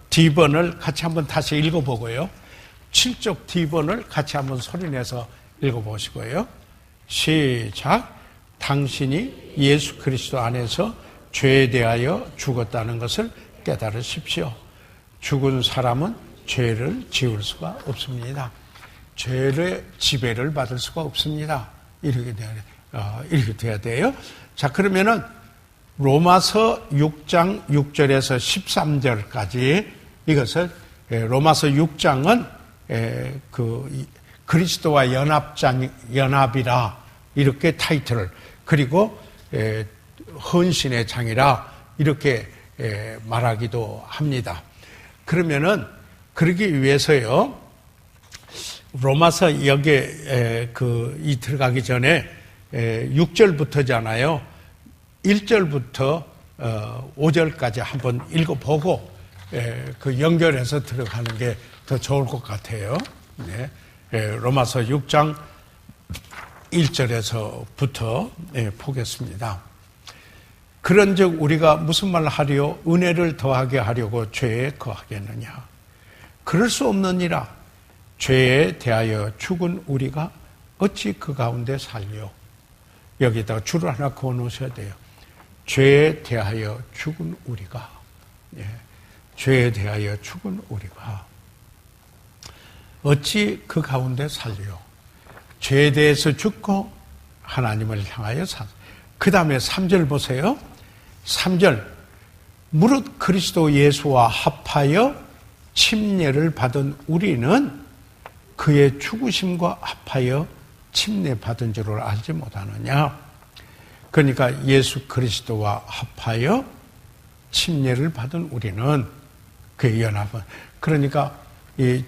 A: D번을 같이 한번 다시 읽어보고요. 7쪽 D번을 같이 한번 소리내서 읽어보시고요. 시작. 당신이 예수 그리스도 안에서 죄에 대하여 죽었다는 것을 깨달으십시오. 죽은 사람은 죄를 지을 수가 없습니다. 죄의 지배를 받을 수가 없습니다. 이렇게 돼야 돼요. 자, 그러면은 로마서 6장 6절에서 13절까지 이것을 로마서 6장은 그 그리스도와 연합이라 이렇게 타이틀을 그리고 헌신의 장이라 이렇게 말하기도 합니다. 그러면은 그러기 위해서요. 로마서 여기에 이 들어가기 전에 6절부터잖아요. 1절부터 5절까지 한번 읽어보고 그 연결해서 들어가는 게 더 좋을 것 같아요. 네. 로마서 6장 1절에서부터 보겠습니다. 그런즉 우리가 무슨 말 하리요? 은혜를 더하게 하려고 죄에 거하겠느냐? 그럴 수 없느니라. 죄에 대하여 죽은 우리가 어찌 그 가운데 살려? 여기다가 줄을 하나 그어 놓으셔야 돼요. 죄에 대하여 죽은 우리가, 죄에 대하여 죽은 우리가 어찌 그 가운데 살려? 죄에 대해서 죽고 하나님을 향하여 산. 그 다음에 3절 보세요. 3절. 무릇 그리스도 예수와 합하여 침례를 받은 우리는 그의 죽으심과 합하여 침례받은 줄을 알지 못하느냐. 그러니까 예수 그리스도와 합하여 침례를 받은 우리는 그의 연합은, 그러니까 이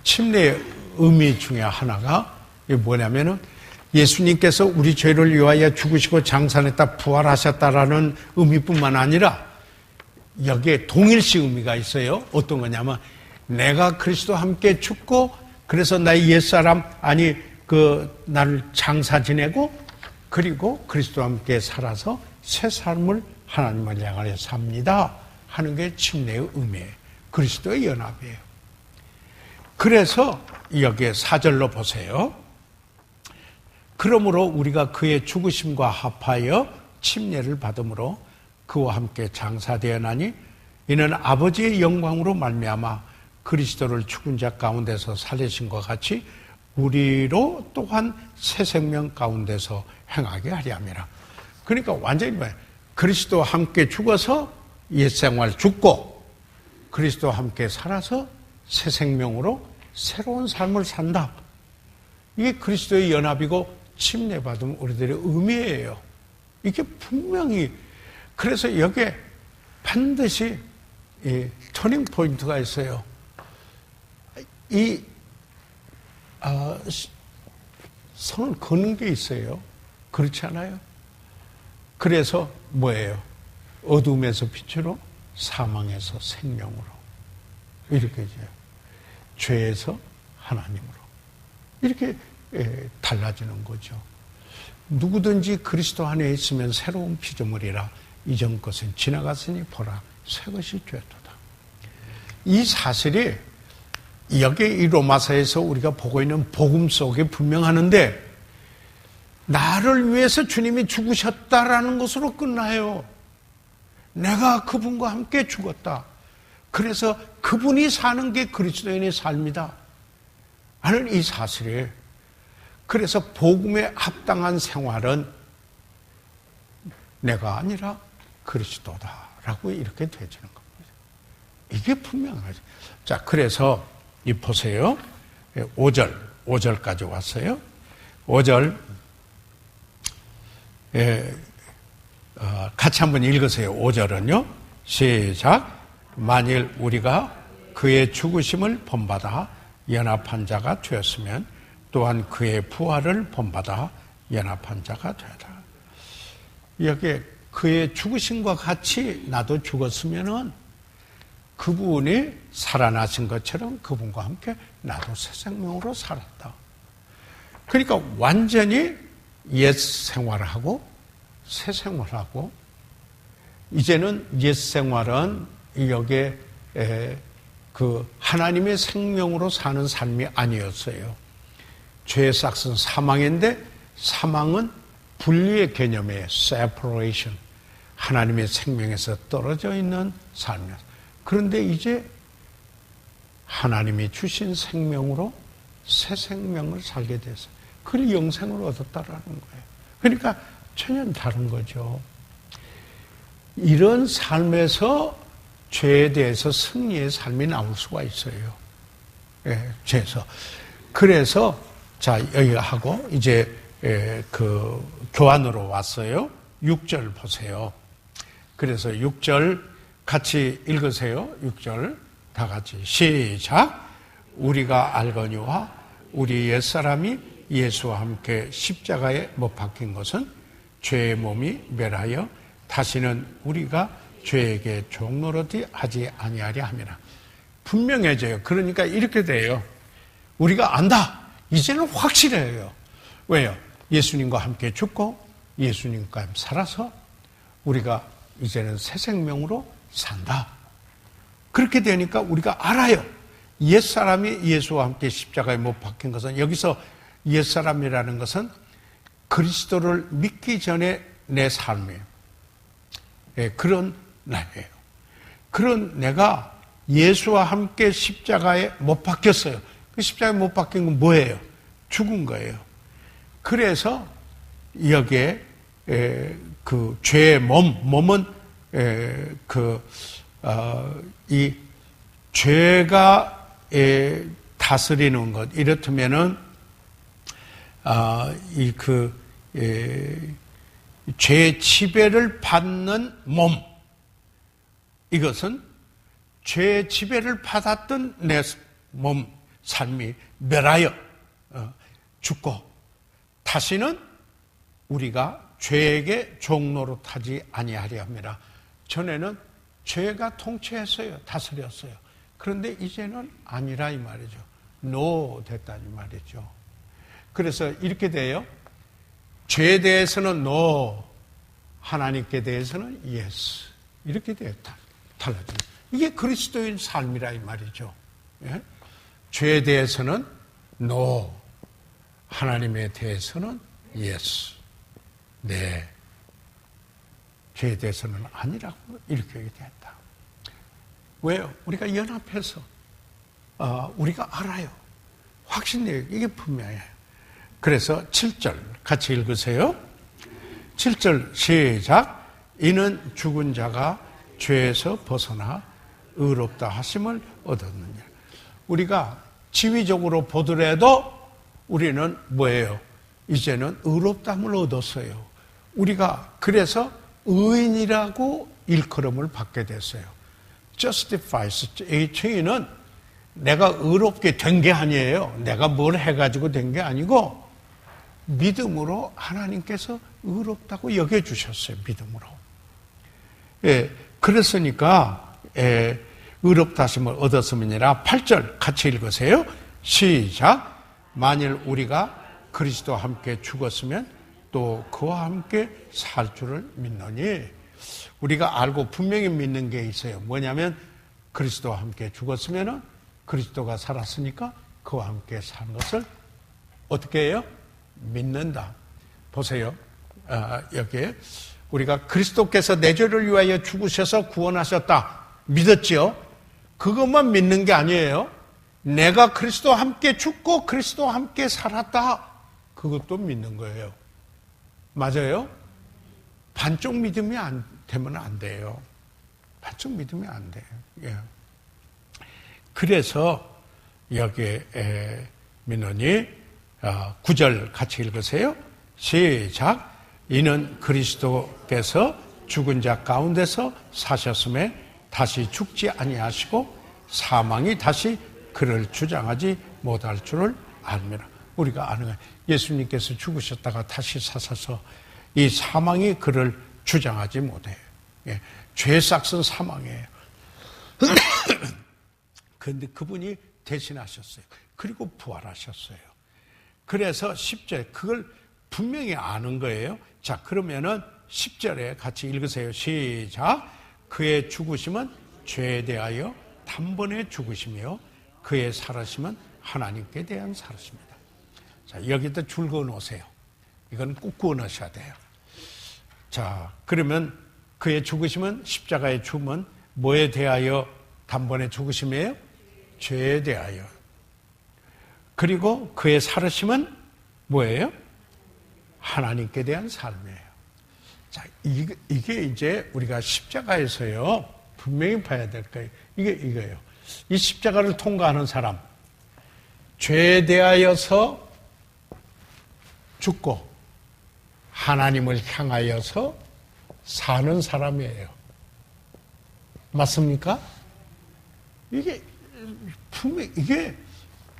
A: 침례의 의미 중에 하나가 뭐냐면은 예수님께서 우리 죄를 위하여 죽으시고 장사했다 부활하셨다라는 의미뿐만 아니라 여기에 동일시 의미가 있어요. 어떤 거냐면 내가 그리스도와 함께 죽고 그래서 나의 옛사람 나를 장사 지내고 그리고 그리스도와 함께 살아서 새 삶을 하나님을 향하여 삽니다 하는 게 침례의 의미예요. 그리스도의 연합이에요. 그래서 여기에 4절로 보세요. 그러므로 우리가 그의 죽으심과 합하여 침례를 받음으로 그와 함께 장사되었나니 이는 아버지의 영광으로 말미암아 그리스도를 죽은 자 가운데서 살리신 것 같이 우리로 또한 새 생명 가운데서 행하게 하려 함이라. 그러니까 완전히 뭐예요? 그리스도와 함께 죽어서 옛생활 죽고 그리스도와 함께 살아서 새 생명으로 새로운 삶을 산다. 이게 그리스도의 연합이고 침례받은 우리들의 의미예요. 이게 분명히. 그래서 여기에 반드시 터닝 포인트가 있어요. 선을 걷는 게 있어요. 그렇지 않아요? 그래서 뭐예요? 어둠에서 빛으로, 사망에서 생명으로. 이렇게 이제 죄에서 하나님으로. 이렇게 달라지는 거죠. 누구든지 그리스도 안에 있으면 새로운 피조물이라 이전 것은 지나갔으니 보라 새 것이 되었도다. 이 사실이 여기 이 로마서에서 우리가 보고 있는 복음 속에 분명하는데 나를 위해서 주님이 죽으셨다라는 것으로 끝나요. 내가 그분과 함께 죽었다. 그래서 그분이 사는 게 그리스도인의 삶이다 하는 이 사실에, 그래서 복음에 합당한 생활은 내가 아니라 그리스도다라고 이렇게 되지는 겁니다. 이게 분명하죠. 자, 그래서 이 보세요. 5절까지 왔어요. 5절 같이 한번 읽으세요. 5절은요. 시작. 만일 우리가 그의 죽으심을 본받아 연합한 자가 되었으면 또한 그의 부활을 본받아 연합한 자가 되다. 여기에 그의 죽으심과 같이 나도 죽었으면은 그분이 살아나신 것처럼 그분과 함께 나도 새 생명으로 살았다. 그러니까 완전히 옛 생활하고 새 생활하고, 이제는 옛 생활은 여기에 그 하나님의 생명으로 사는 삶이 아니었어요. 죄의 삭은 사망인데, 사망은 분리의 개념이에요. separation. 하나님의 생명에서 떨어져 있는 삶이었어요. 그런데 이제 하나님이 주신 생명으로 새 생명을 살게 돼서 그걸 영생을 얻었다라는 거예요. 그러니까 전혀 다른 거죠. 이런 삶에서 죄에 대해서 승리의 삶이 나올 수가 있어요. 예, 죄에서. 그래서 자, 여기 하고 이제 그 교환으로 왔어요. 6절 보세요. 그래서 6절 같이 읽으세요. 6절 다 같이 시작. 우리가 알거니와 우리 옛사람이 예수와 함께 십자가에 못 박힌 것은 죄의 몸이 멸하여 다시는 우리가 죄에게 종노릇이 하지 아니하려 함이라. 분명해져요. 그러니까 이렇게 돼요. 우리가 안다. 이제는 확실해요. 왜요? 예수님과 함께 죽고 예수님과 함께 살아서 우리가 이제는 새 생명으로 산다. 그렇게 되니까 우리가 알아요. 옛사람이 예수와 함께 십자가에 못 박힌 것은, 여기서 옛사람이라는 것은 그리스도를 믿기 전에 내 삶이에요. 예, 그런 나예요. 그런 내가 예수와 함께 십자가에 못 박혔어요. 그 십자가에 못 박힌 건 뭐예요? 죽은 거예요. 그래서 여기에 그 죄의 몸은 이 죄가 다스리는 것, 이렇다면은 죄의 지배를 받는 몸, 이것은 죄의 지배를 받았던 내 몸 삶이 멸하여 죽고 다시는 우리가 죄에게 종노릇하지 아니하려 합니다. 전에는 죄가 통치했어요. 다스렸어요. 그런데 이제는 아니라 이 말이죠. 노 됐다 이 말이죠. 그래서 이렇게 돼요. 죄에 대해서는 노, 하나님께 대해서는 예스. 이렇게 돼요. 달라져요. 이게 그리스도인 삶이라 이 말이죠. 예? 죄에 대해서는 노, 하나님에 대해서는 예스. 네. 죄에 대해서는 아니라고 이렇게 얘기했다. 왜요? 우리가 연합해서 우리가 알아요. 확신해요. 이게 분명해요. 그래서 7절 같이 읽으세요. 7절 시작. 이는 죽은 자가 죄에서 벗어나 의롭다 하심을 얻었느니라. 우리가 지위적으로 보더라도 우리는 뭐예요? 이제는 의롭다함을 얻었어요. 우리가 그래서 의인이라고 일컬음을 받게 됐어요. justifies, 이 증인은 내가 의롭게 된 게 아니에요. 내가 뭘 해가지고 된 게 아니고 믿음으로 하나님께서 의롭다고 여겨주셨어요. 믿음으로. 예, 그랬으니까 의롭다 하심을 얻었음이니라. 8절 같이 읽으세요. 시작. 만일 우리가 그리스도와 함께 죽었으면 또 그와 함께 살 줄을 믿노니. 우리가 알고 분명히 믿는 게 있어요. 뭐냐면 그리스도와 함께 죽었으면 그리스도가 살았으니까 그와 함께 산 것을 어떻게 해요? 믿는다. 보세요. 여기에 우리가 그리스도께서 내 죄를 위하여 죽으셔서 구원하셨다. 믿었지요? 그것만 믿는 게 아니에요. 내가 그리스도와 함께 죽고 그리스도와 함께 살았다. 그것도 믿는 거예요. 맞아요? 반쪽 믿음이 되면 안 돼요. 반쪽 믿으면 안 돼요. 예. 그래서 여기에 민원이 9절 같이 읽으세요. 시작. 이는 그리스도께서 죽은 자 가운데서 사셨음에 다시 죽지 아니하시고 사망이 다시 그를 주장하지 못할 줄을 압니다. 우리가 아는 거예요. 예수님께서 죽으셨다가 다시 사셔서 이 사망이 그를 주장하지 못해요. 예. 죄 싹은 사망이에요. 그런데 그분이 대신하셨어요. 그리고 부활하셨어요. 그래서 10절 그걸 분명히 아는 거예요. 자, 그러면은 10절에 같이 읽으세요. 시작. 그의 죽으심은 죄에 대하여 단번에 죽으시며 그의 살으심은 하나님께 대한 살으십니다. 자, 여기다 줄 그어 놓으세요. 이건 꼭 그어 놓으셔야 돼요. 자, 그러면 그의 죽으심은 십자가의 죽음은 뭐에 대하여 단번에 죽으심이에요? 죄에 대하여. 그리고 그의 살으심은 뭐예요? 하나님께 대한 삶이에요. 자, 이게 이제 우리가 십자가에서요, 분명히 봐야 될 거예요. 이게 이거예요. 이 십자가를 통과하는 사람, 죄에 대하여서 죽고 하나님을 향하여서 사는 사람이에요. 맞습니까? 이게 분명히 이게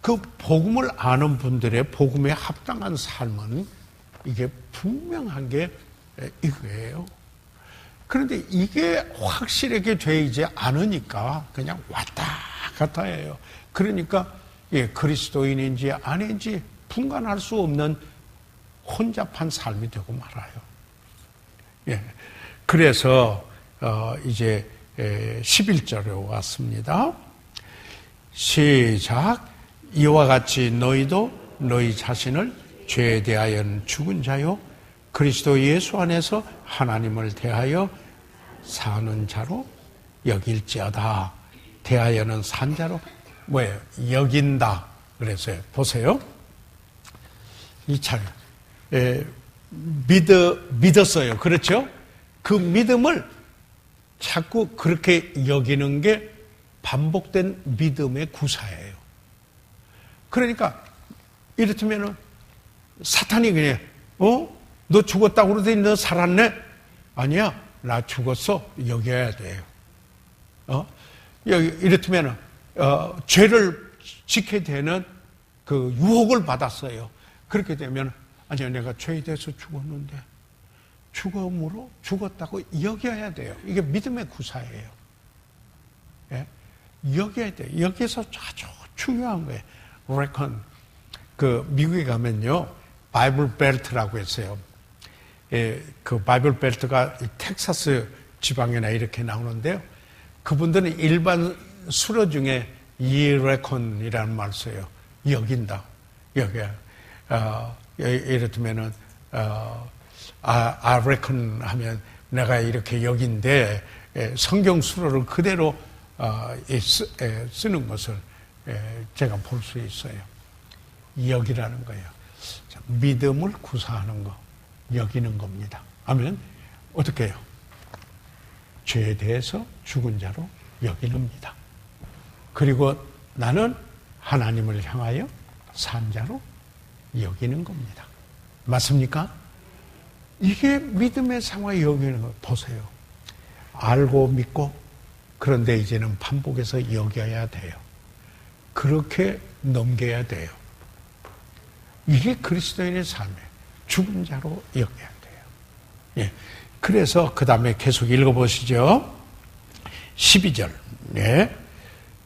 A: 그 복음을 아는 분들의 복음에 합당한 삶은 이게 분명한 게 이거예요. 그런데 이게 확실하게 되지 않으니까 그냥 왔다 갔다 해요. 그러니까 그리스도인인지 아닌지 분간할 수 없는 혼잡한 삶이 되고 말아요. 예. 그래서 이제 11절에 왔습니다. 시작. 이와 같이 너희도 너희 자신을 죄에 대하여는 죽은 자요 그리스도 예수 안에서 하나님을 대하여 사는 자로 여길지어다. 대하여는 산 자로 뭐예요? 여긴다. 그래서요. 보세요. 이 차 믿었어요. 그렇죠? 그 믿음을 자꾸 그렇게 여기는 게 반복된 믿음의 구사예요. 그러니까 이렇다면은 사탄이 그냥 너 죽었다고 그러더니 너 살았네? 아니야, 나 죽었어. 여겨야 돼요. 이렇다면은 죄를 지게 되는 그 유혹을 받았어요. 그렇게 되면 아니야, 내가 죄에 대해서 죽었는데 죽음으로 죽었다고 여겨야 돼요. 이게 믿음의 구사예요. 예? 여겨야 돼요. 여기서 아주 중요한 거예요. reckon. 그 미국에 가면요, 바이블 벨트라고 했어요. 그 바이블 벨트가 텍사스 지방이나 이렇게 나오는데요. 그분들은 일반 수로 중에 reckon이라는 말을 써요. 여긴다. 여기야. 이렇다면은 I reckon 하면 내가 이렇게 여긴데 성경 수로를 그대로 쓰는 것을 제가 볼 수 있어요. 여기라는 거예요. 믿음을 구사하는 거, 여기는 겁니다. 하면 어떻게 해요? 죄에 대해서 죽은 자로 여기는입니다. 그리고 나는 하나님을 향하여 산 자로 여기는 겁니다. 맞습니까? 이게 믿음의 상황에 여기는 거 보세요. 알고 믿고 그런데 이제는 반복해서 여겨야 돼요. 그렇게 넘겨야 돼요. 이게 그리스도인의 삶이에요. 죽은 자로 여겨야 돼요. 예. 그래서 그 다음에 계속 읽어보시죠. 12절. 예.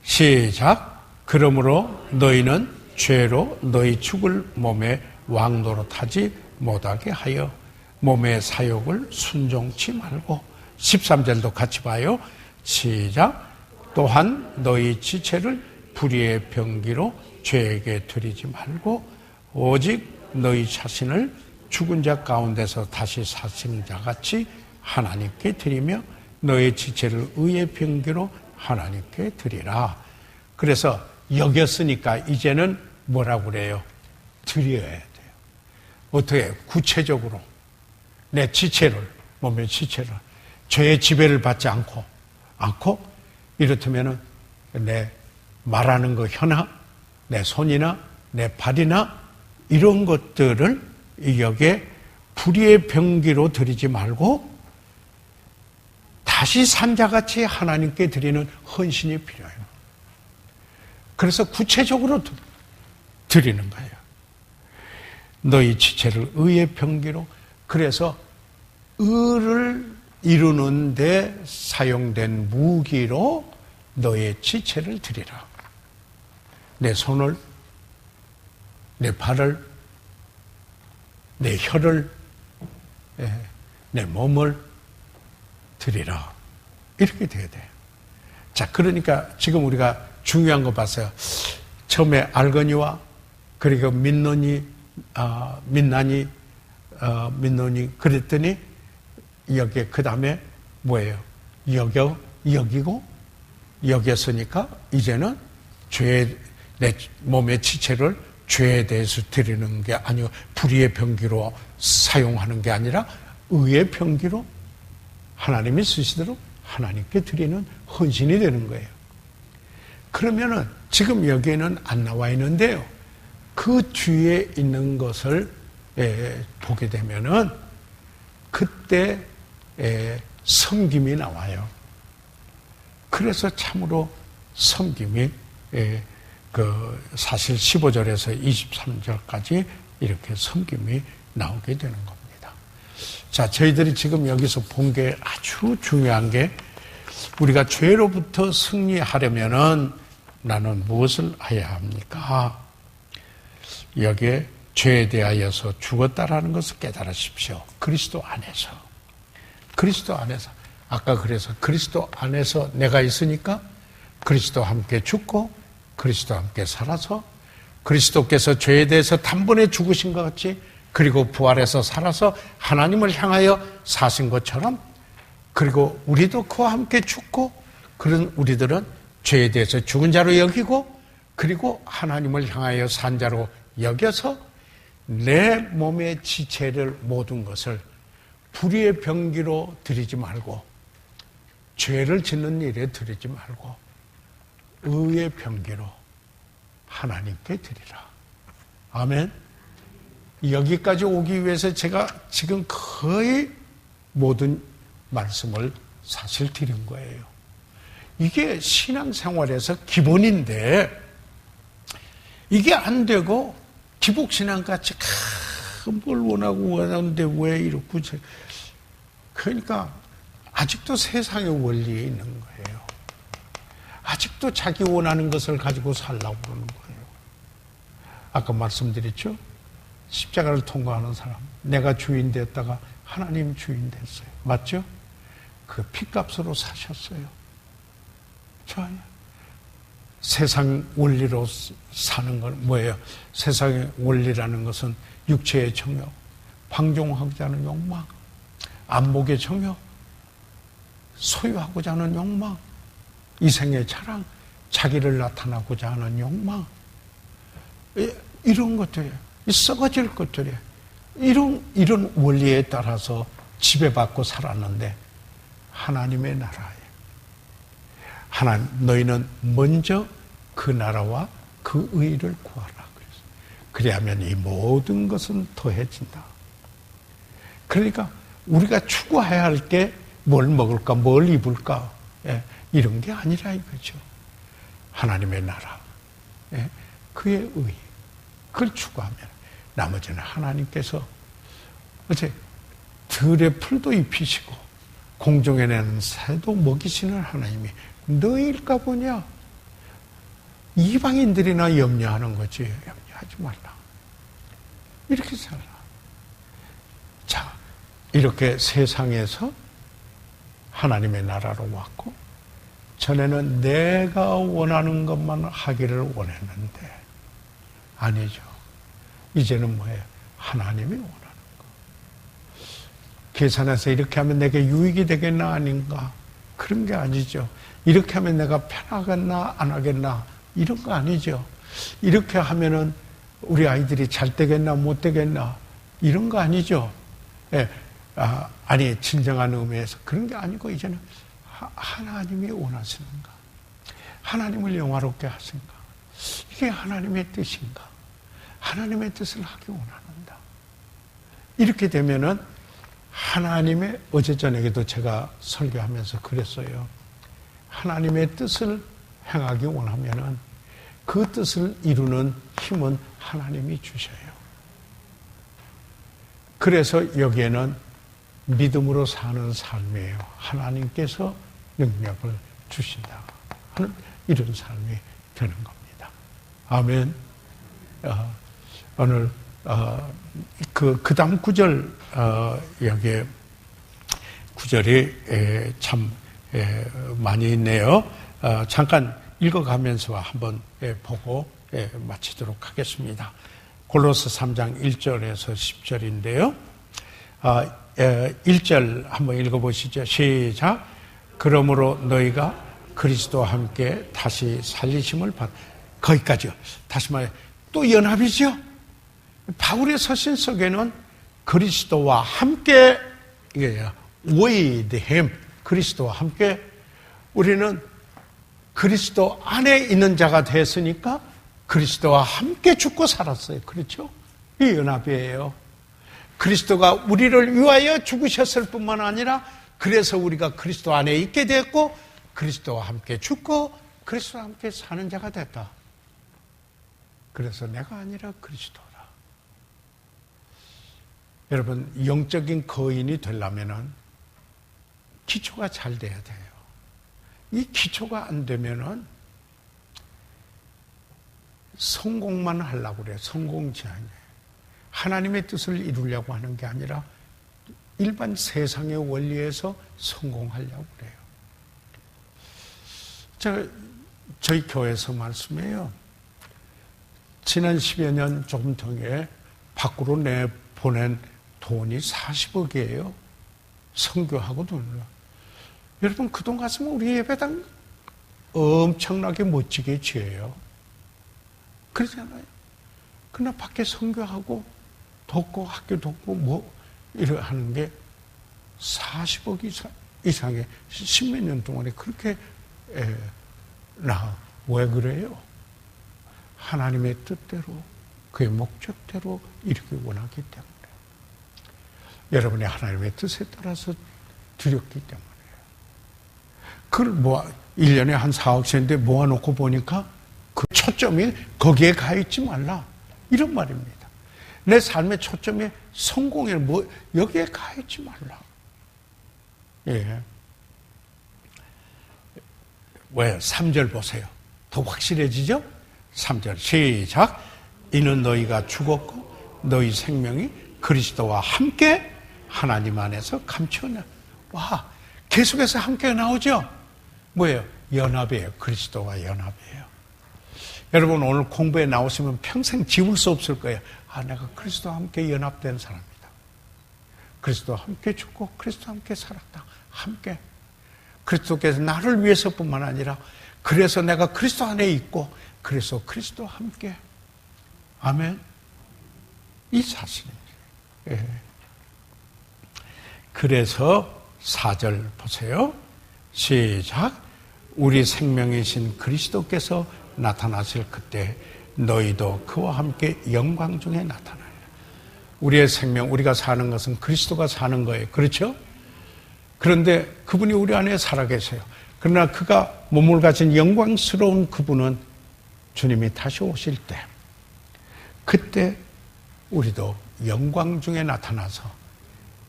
A: 시작. 그러므로 너희는 죄로 너희 죽을 몸에 왕노릇하지 못하게 하여 몸의 사욕을 순종치 말고 13절도 같이 봐요. 시작. 또한 너희 지체를 불의의 병기로 죄에게 드리지 말고 오직 너희 자신을 죽은 자 가운데서 다시 사신 자 같이 하나님께 드리며 너의 지체를 의의 병기로 하나님께 드리라. 그래서 여겼으니까 이제는 뭐라고 그래요? 드려야 돼요. 어떻게? 구체적으로 내 지체를, 몸의 지체를, 죄의 지배를 받지 않고 이렇다면은 내 말하는 거 혀나 내 손이나 내 발이나 이런 것들을 여기에 불의의 병기로 드리지 말고 다시 산자같이 하나님께 드리는 헌신이 필요해요. 그래서 구체적으로 드리는 거예요. 너희 지체를 의의 병기로. 그래서 의를 이루는 데 사용된 무기로 너의 지체를 드리라. 내 손을, 내 발을, 내 혀를, 내 몸을 드리라. 이렇게 돼야 돼요. 자, 그러니까 지금 우리가 중요한 거 봤어요. 처음에 알거니와 그리고 민난이 그랬더니 여기에 그 다음에 뭐예요? 여기고 여겼으니까 이제는 내 몸의 지체를 죄에 대해서 드리는 게 아니고 불의의 병기로 사용하는 게 아니라 의의 병기로 하나님이 쓰시도록 하나님께 드리는 헌신이 되는 거예요. 그러면은 지금 여기에는 안 나와 있는데요. 그 뒤에 있는 것을 보게 되면은 그때 섬김이 나와요. 그래서 참으로 섬김이 사실 15절에서 23절까지 이렇게 섬김이 나오게 되는 겁니다. 자, 저희들이 지금 여기서 본 게 아주 중요한 게 우리가 죄로부터 승리하려면은 나는 무엇을 해야 합니까? 여기에 죄에 대하여서 죽었다라는 것을 깨달으십시오. 그리스도 안에서. 아까 그래서 그리스도 안에서 내가 있으니까 그리스도와 함께 죽고 그리스도와 함께 살아서 그리스도께서 죄에 대해서 단번에 죽으신 것 같이 그리고 부활해서 살아서 하나님을 향하여 사신 것처럼 그리고 우리도 그와 함께 죽고 그런 우리들은 죄에 대해서 죽은 자로 여기고 그리고 하나님을 향하여 산 자로 여겨서 내 몸의 지체를 모든 것을 불의의 병기로 드리지 말고 죄를 짓는 일에 드리지 말고 의의 병기로 하나님께 드리라. 아멘. 여기까지 오기 위해서 제가 지금 거의 모든 말씀을 사실 드린 거예요. 이게 신앙생활에서 기본인데 이게 안 되고 기복신앙같이 뭘 원하는데 왜 이렇고 그러니까 아직도 세상의 원리에 있는 거예요. 아직도 자기 원하는 것을 가지고 살라고 그러는 거예요. 아까 말씀드렸죠? 십자가를 통과하는 사람, 내가 주인 됐다가 하나님 주인 됐어요. 맞죠? 그 핏값으로 사셨어요. 좋아요. 세상 원리로 사는 건 뭐예요? 세상의 원리라는 것은 육체의 정욕, 방종하고자 하는 욕망, 안목의 정욕, 소유하고자 하는 욕망, 이생의 자랑, 자기를 나타나고자 하는 욕망, 이런 것들이에요. 썩어질 것들이에요. 이런 원리에 따라서 지배받고 살았는데 하나님의 나라에 너희는 먼저 그 나라와 그 의를 구하라. 그래야면 이 모든 것은 더해진다. 그러니까 우리가 추구해야 할 게 뭘 먹을까, 뭘 입을까, 이런 게 아니라 이거죠. 하나님의 나라, 그의 의, 그걸 추구하면 나머지는 하나님께서 어째 들의 풀도 입히시고 공중에 내는 새도 먹이시는 하나님이 너희일까 보냐? 이방인들이나 염려하는 거지. 염려하지 말라. 이렇게 살라. 자, 이렇게 세상에서 하나님의 나라로 왔고 전에는 내가 원하는 것만 하기를 원했는데 아니죠. 이제는 뭐예요? 하나님이 원하는 거. 계산해서 이렇게 하면 내게 유익이 되겠나 아닌가? 그런 게 아니죠. 이렇게 하면 내가 편하겠나 안 하겠나? 이런 거 아니죠. 이렇게 하면은 우리 아이들이 잘 되겠나 못 되겠나? 이런 거 아니죠. 예, 아니 진정한 의미에서 그런 게 아니고 이제는 하나님이 원하시는가? 하나님을 영화롭게 하신가? 이게 하나님의 뜻인가? 하나님의 뜻을 하기 원하는다. 이렇게 되면은 하나님의, 어제 저녁에도 제가 설교하면서 그랬어요. 하나님의 뜻을 행하기 원하면은 그 뜻을 이루는 힘은 하나님이 주셔요. 그래서 여기에는 믿음으로 사는 삶이에요. 하나님께서 능력을 주신다 하는 이런 삶이 되는 겁니다. 아멘. 오늘 그 다음 구절, 여기에 구절이 참 많이 있네요. 잠깐 읽어가면서 한번 보고 마치도록 하겠습니다. 골로새 3장 1절에서 10절인데요. 1절 한번 읽어보시죠. 시작. 그러므로 너희가 그리스도와 함께 다시 살리심을 받. 거기까지요. 다시 말해 또 연합이죠. 바울의 서신 속에는 그리스도와 함께, 이게요, with him, 그리스도와 함께, 우리는 그리스도 안에 있는 자가 됐으니까 그리스도와 함께 죽고 살았어요. 그렇죠? 이 연합이에요. 그리스도가 우리를 위하여 죽으셨을 뿐만 아니라 그래서 우리가 그리스도 안에 있게 됐고 그리스도와 함께 죽고 그리스도와 함께 사는 자가 됐다. 그래서 내가 아니라 그리스도라. 여러분, 영적인 거인이 되려면은 기초가 잘 돼야 돼요. 이 기초가 안 되면은 성공만 하려고 그래요. 성공지향이에요. 하나님의 뜻을 이루려고 하는 게 아니라 일반 세상의 원리에서 성공하려고 그래요. 저희 교회에서 말씀해요. 지난 10여 년 조금 통에 밖으로 내보낸 돈이 40억이에요. 선교하고 돈을. 여러분, 그 돈 갔으면 우리 예배당 엄청나게 멋지게 지어요. 그러잖아요. 그러나 밖에 선교하고 돕고 학교 돕고 뭐 이러 하는 게 40억 이상의 10몇 년 동안에 그렇게 왜 그래요? 하나님의 뜻대로 그의 목적대로 이루기 원하기 때문에 여러분이 하나님의 뜻에 따라서 드렸기 때문에 그걸 1년에 한 4억씩인데 모아놓고 보니까 그 초점이 거기에 가 있지 말라 이런 말입니다. 내 삶의 초점이 성공에 여기에 가 있지 말라. 예. 왜? 3절 보세요. 더 확실해지죠? 3절 시작. 이는 너희가 죽었고 너희 생명이 그리스도와 함께 하나님 안에서 감추었냐. 와, 계속해서 함께 나오죠? 뭐예요? 연합이에요. 그리스도와 연합이에요. 여러분, 오늘 공부에 나오시면 평생 지울 수 없을 거예요. 내가 그리스도와 함께 연합된 사람이다. 그리스도와 함께 죽고 그리스도와 함께 살았다. 함께. 그리스도께서 나를 위해서뿐만 아니라 그래서 내가 그리스도 안에 있고 그래서 그리스도와 함께. 아멘. 이 사실입니다. 예. 그래서 4절 보세요. 시작. 우리 생명이신 그리스도께서 나타나실 그때 너희도 그와 함께 영광 중에 나타나리라. 우리의 생명, 우리가 사는 것은 그리스도가 사는 거예요. 그렇죠? 그런데 그분이 우리 안에 살아계세요. 그러나 그가 몸을 가진 영광스러운 그분은 주님이 다시 오실 때 그때 우리도 영광 중에 나타나서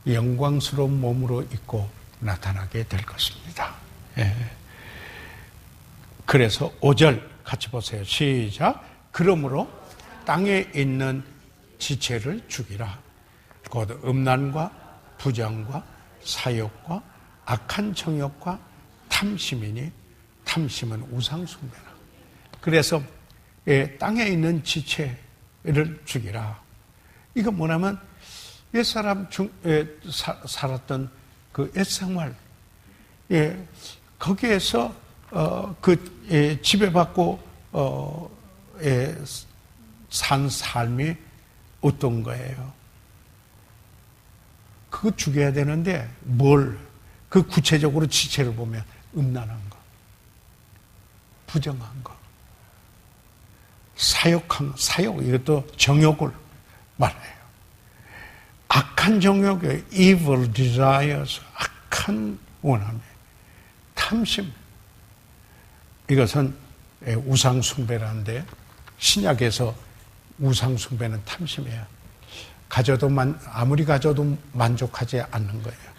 A: 영광스러운 몸으로 입고 나타나게 될 것입니다. 예. 그래서 5절 같이 보세요. 시작. 그러므로 땅에 있는 지체를 죽이라. 곧 음란과 부정과 사욕과 악한 정욕과 탐심이니 탐심은 우상숭배라. 그래서 땅에 있는 지체를 죽이라. 이건 뭐냐면 옛사람 살았던 그 옛생활, 거기에서 지배받고 산 삶이 어떤 거예요? 그거 죽여야 되는데 그 구체적으로 지체를 보면 음란한 거, 부정한 거, 사욕, 이것도 정욕을 말해요. 악한 정욕의 evil desires, 악한 원함, 탐심. 이것은 우상숭배라는데, 신약에서 우상숭배는 탐심이에요. 아무리 가져도 만족하지 않는 거예요.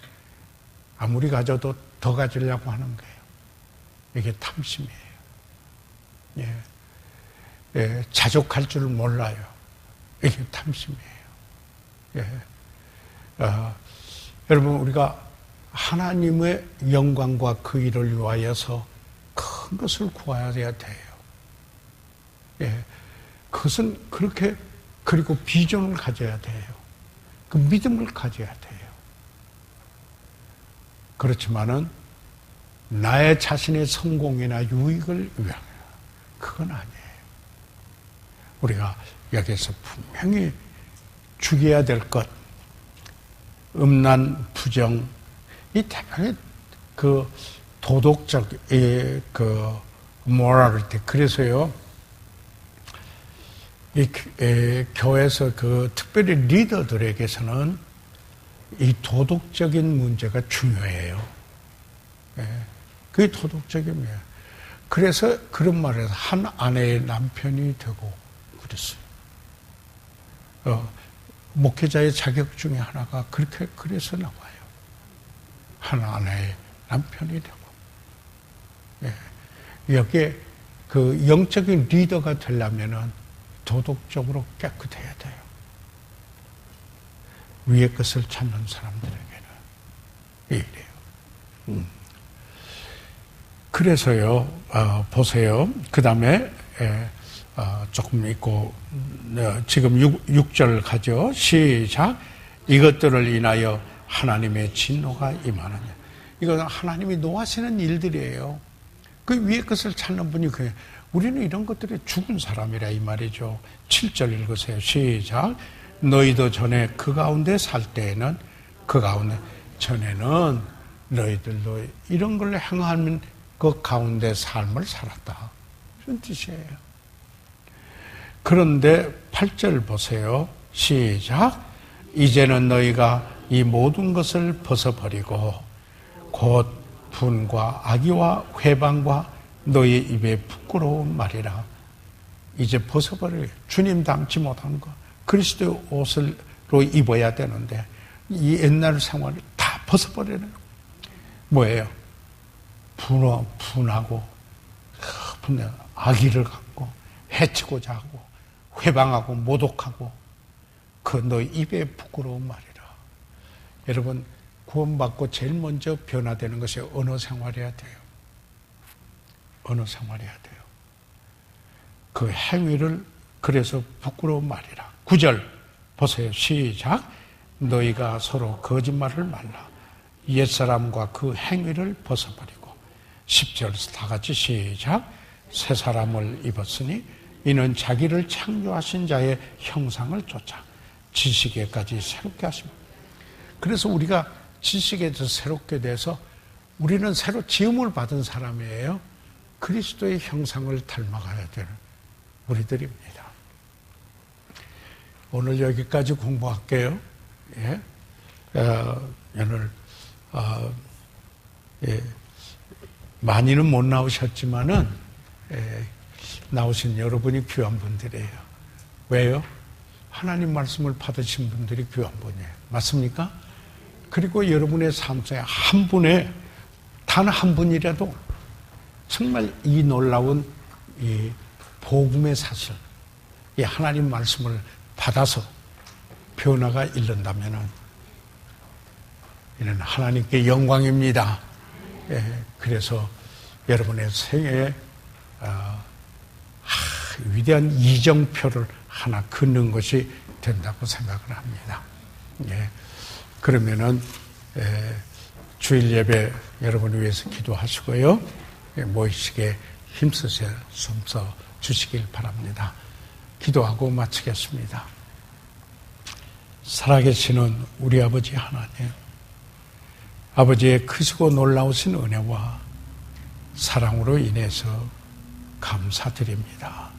A: 아무리 가져도 더 가지려고 하는 거예요. 이게 탐심이에요. 자족할 줄 몰라요. 이게 탐심이에요. 여러분, 우리가 하나님의 영광과 그 일을 위하여서 큰 것을 구해야 돼요. 그것은 그렇게, 그리고 비전을 가져야 돼요. 그 믿음을 가져야 돼요. 그렇지만은 나의 자신의 성공이나 유익을 위하여 그건 아니에요. 우리가 여기서 분명히 죽여야 될 것, 음란, 부정, 이 대단히 그 도덕적 그 모랄리티. 그래서요, 교회에서 그 특별히 리더들에게서는 이 도덕적인 문제가 중요해요. 그게 도덕적인 문제예요. 그래서 그런 말을 해서 한 아내의 남편이 되고 그랬어요. 목회자의 자격 중에 하나가 그래서 나와요. 한 아내의 남편이 되고. 여기에 그 영적인 리더가 되려면은 도덕적으로 깨끗해야 돼요. 위의 것을 찾는 사람들에게는 이래요. 그래서요, 보세요. 그 다음에 조금 있고, 지금 6절 가죠. 시작. 이것들을 인하여 하나님의 진노가 임하느냐. 이건 하나님이 노하시는 일들이에요. 그 위의 것을 찾는 분이 그래요. 우리는 이런 것들이 죽은 사람이라 이 말이죠. 7절 읽으세요. 시작. 너희도 전에 그 가운데 살 때에는 전에는 너희들도 이런 걸 행하면 그 가운데 삶을 살았다. 이런 뜻이에요. 그런데 8절 보세요. 시작. 이제는 너희가 이 모든 것을 벗어버리고 곧 분과 악의와 회방과 너희 입에 부끄러운 말이라. 이제 벗어버려요. 주님 닮지 못하는 거. 그리스도의 옷으로 입어야 되는데 이 옛날 생활을 다 벗어버리는 거. 뭐예요? 분하고 악의를 갖고 해치고자 하고 회방하고 모독하고 그 너희 입에 부끄러운 말이라. 여러분, 구원받고 제일 먼저 변화되는 것이 언어 생활이어야 돼요. 언어 생활해야 돼요. 그 행위를 그래서 부끄러운 말이라. 9절 보세요. 시작. 너희가 서로 거짓말을 말라. 옛사람과 그 행위를 벗어버리고. 10절 다 같이 시작. 새 사람을 입었으니 이는 자기를 창조하신 자의 형상을 쫓아 지식에까지 새롭게 하십니다. 그래서 우리가 지식에서 새롭게 돼서 우리는 새로 지음을 받은 사람이에요. 그리스도의 형상을 닮아가야 되는 우리들입니다. 오늘 여기까지 공부할게요. 오늘 많이는 못 나오셨지만은 나오신 여러분이 귀한 분들이에요. 왜요? 하나님 말씀을 받으신 분들이 귀한 분이에요. 맞습니까? 그리고 여러분의 삶 속에 한 분의 단 한 분이라도 정말 이 놀라운 이 복음의 사실, 이 하나님 말씀을 받아서 변화가 일른다면은 이는 하나님께 영광입니다. 그래서 여러분의 생애에 위대한 이정표를 하나 긋는 것이 된다고 생각을 합니다. 예. 그러면은 주일 예배 여러분을 위해서 기도하시고요. 모이시게 힘쓰셔 주시길 바랍니다. 기도하고 마치겠습니다. 살아계시는 우리 아버지 하나님, 아버지의 크시고 놀라우신 은혜와 사랑으로 인해서 감사드립니다.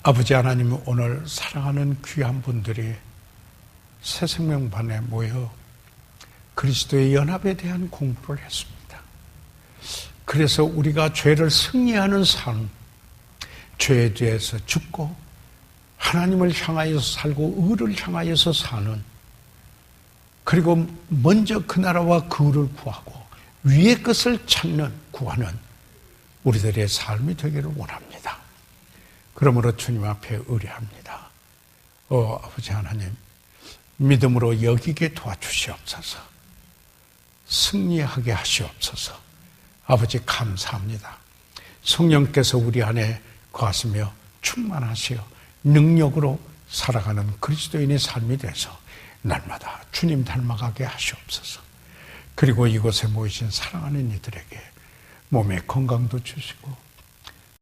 A: 아버지 하나님, 오늘 사랑하는 귀한 분들이 새생명반에 모여 그리스도의 연합에 대한 공부를 했습니다. 그래서 우리가 죄를 승리하는 삶, 죄에 대해서 죽고 하나님을 향하여서 살고 의를 향하여서 사는, 그리고 먼저 그 나라와 그 의를 구하고 위의 것을 구하는 우리들의 삶이 되기를 원합니다. 그러므로 주님 앞에 의뢰합니다. 아버지 하나님, 믿음으로 여기게 도와주시옵소서. 승리하게 하시옵소서. 아버지 감사합니다. 성령께서 우리 안에 거하시며 충만하시어 능력으로 살아가는 그리스도인의 삶이 돼서 날마다 주님 닮아가게 하시옵소서. 그리고 이곳에 모이신 사랑하는 이들에게 몸의 건강도 주시고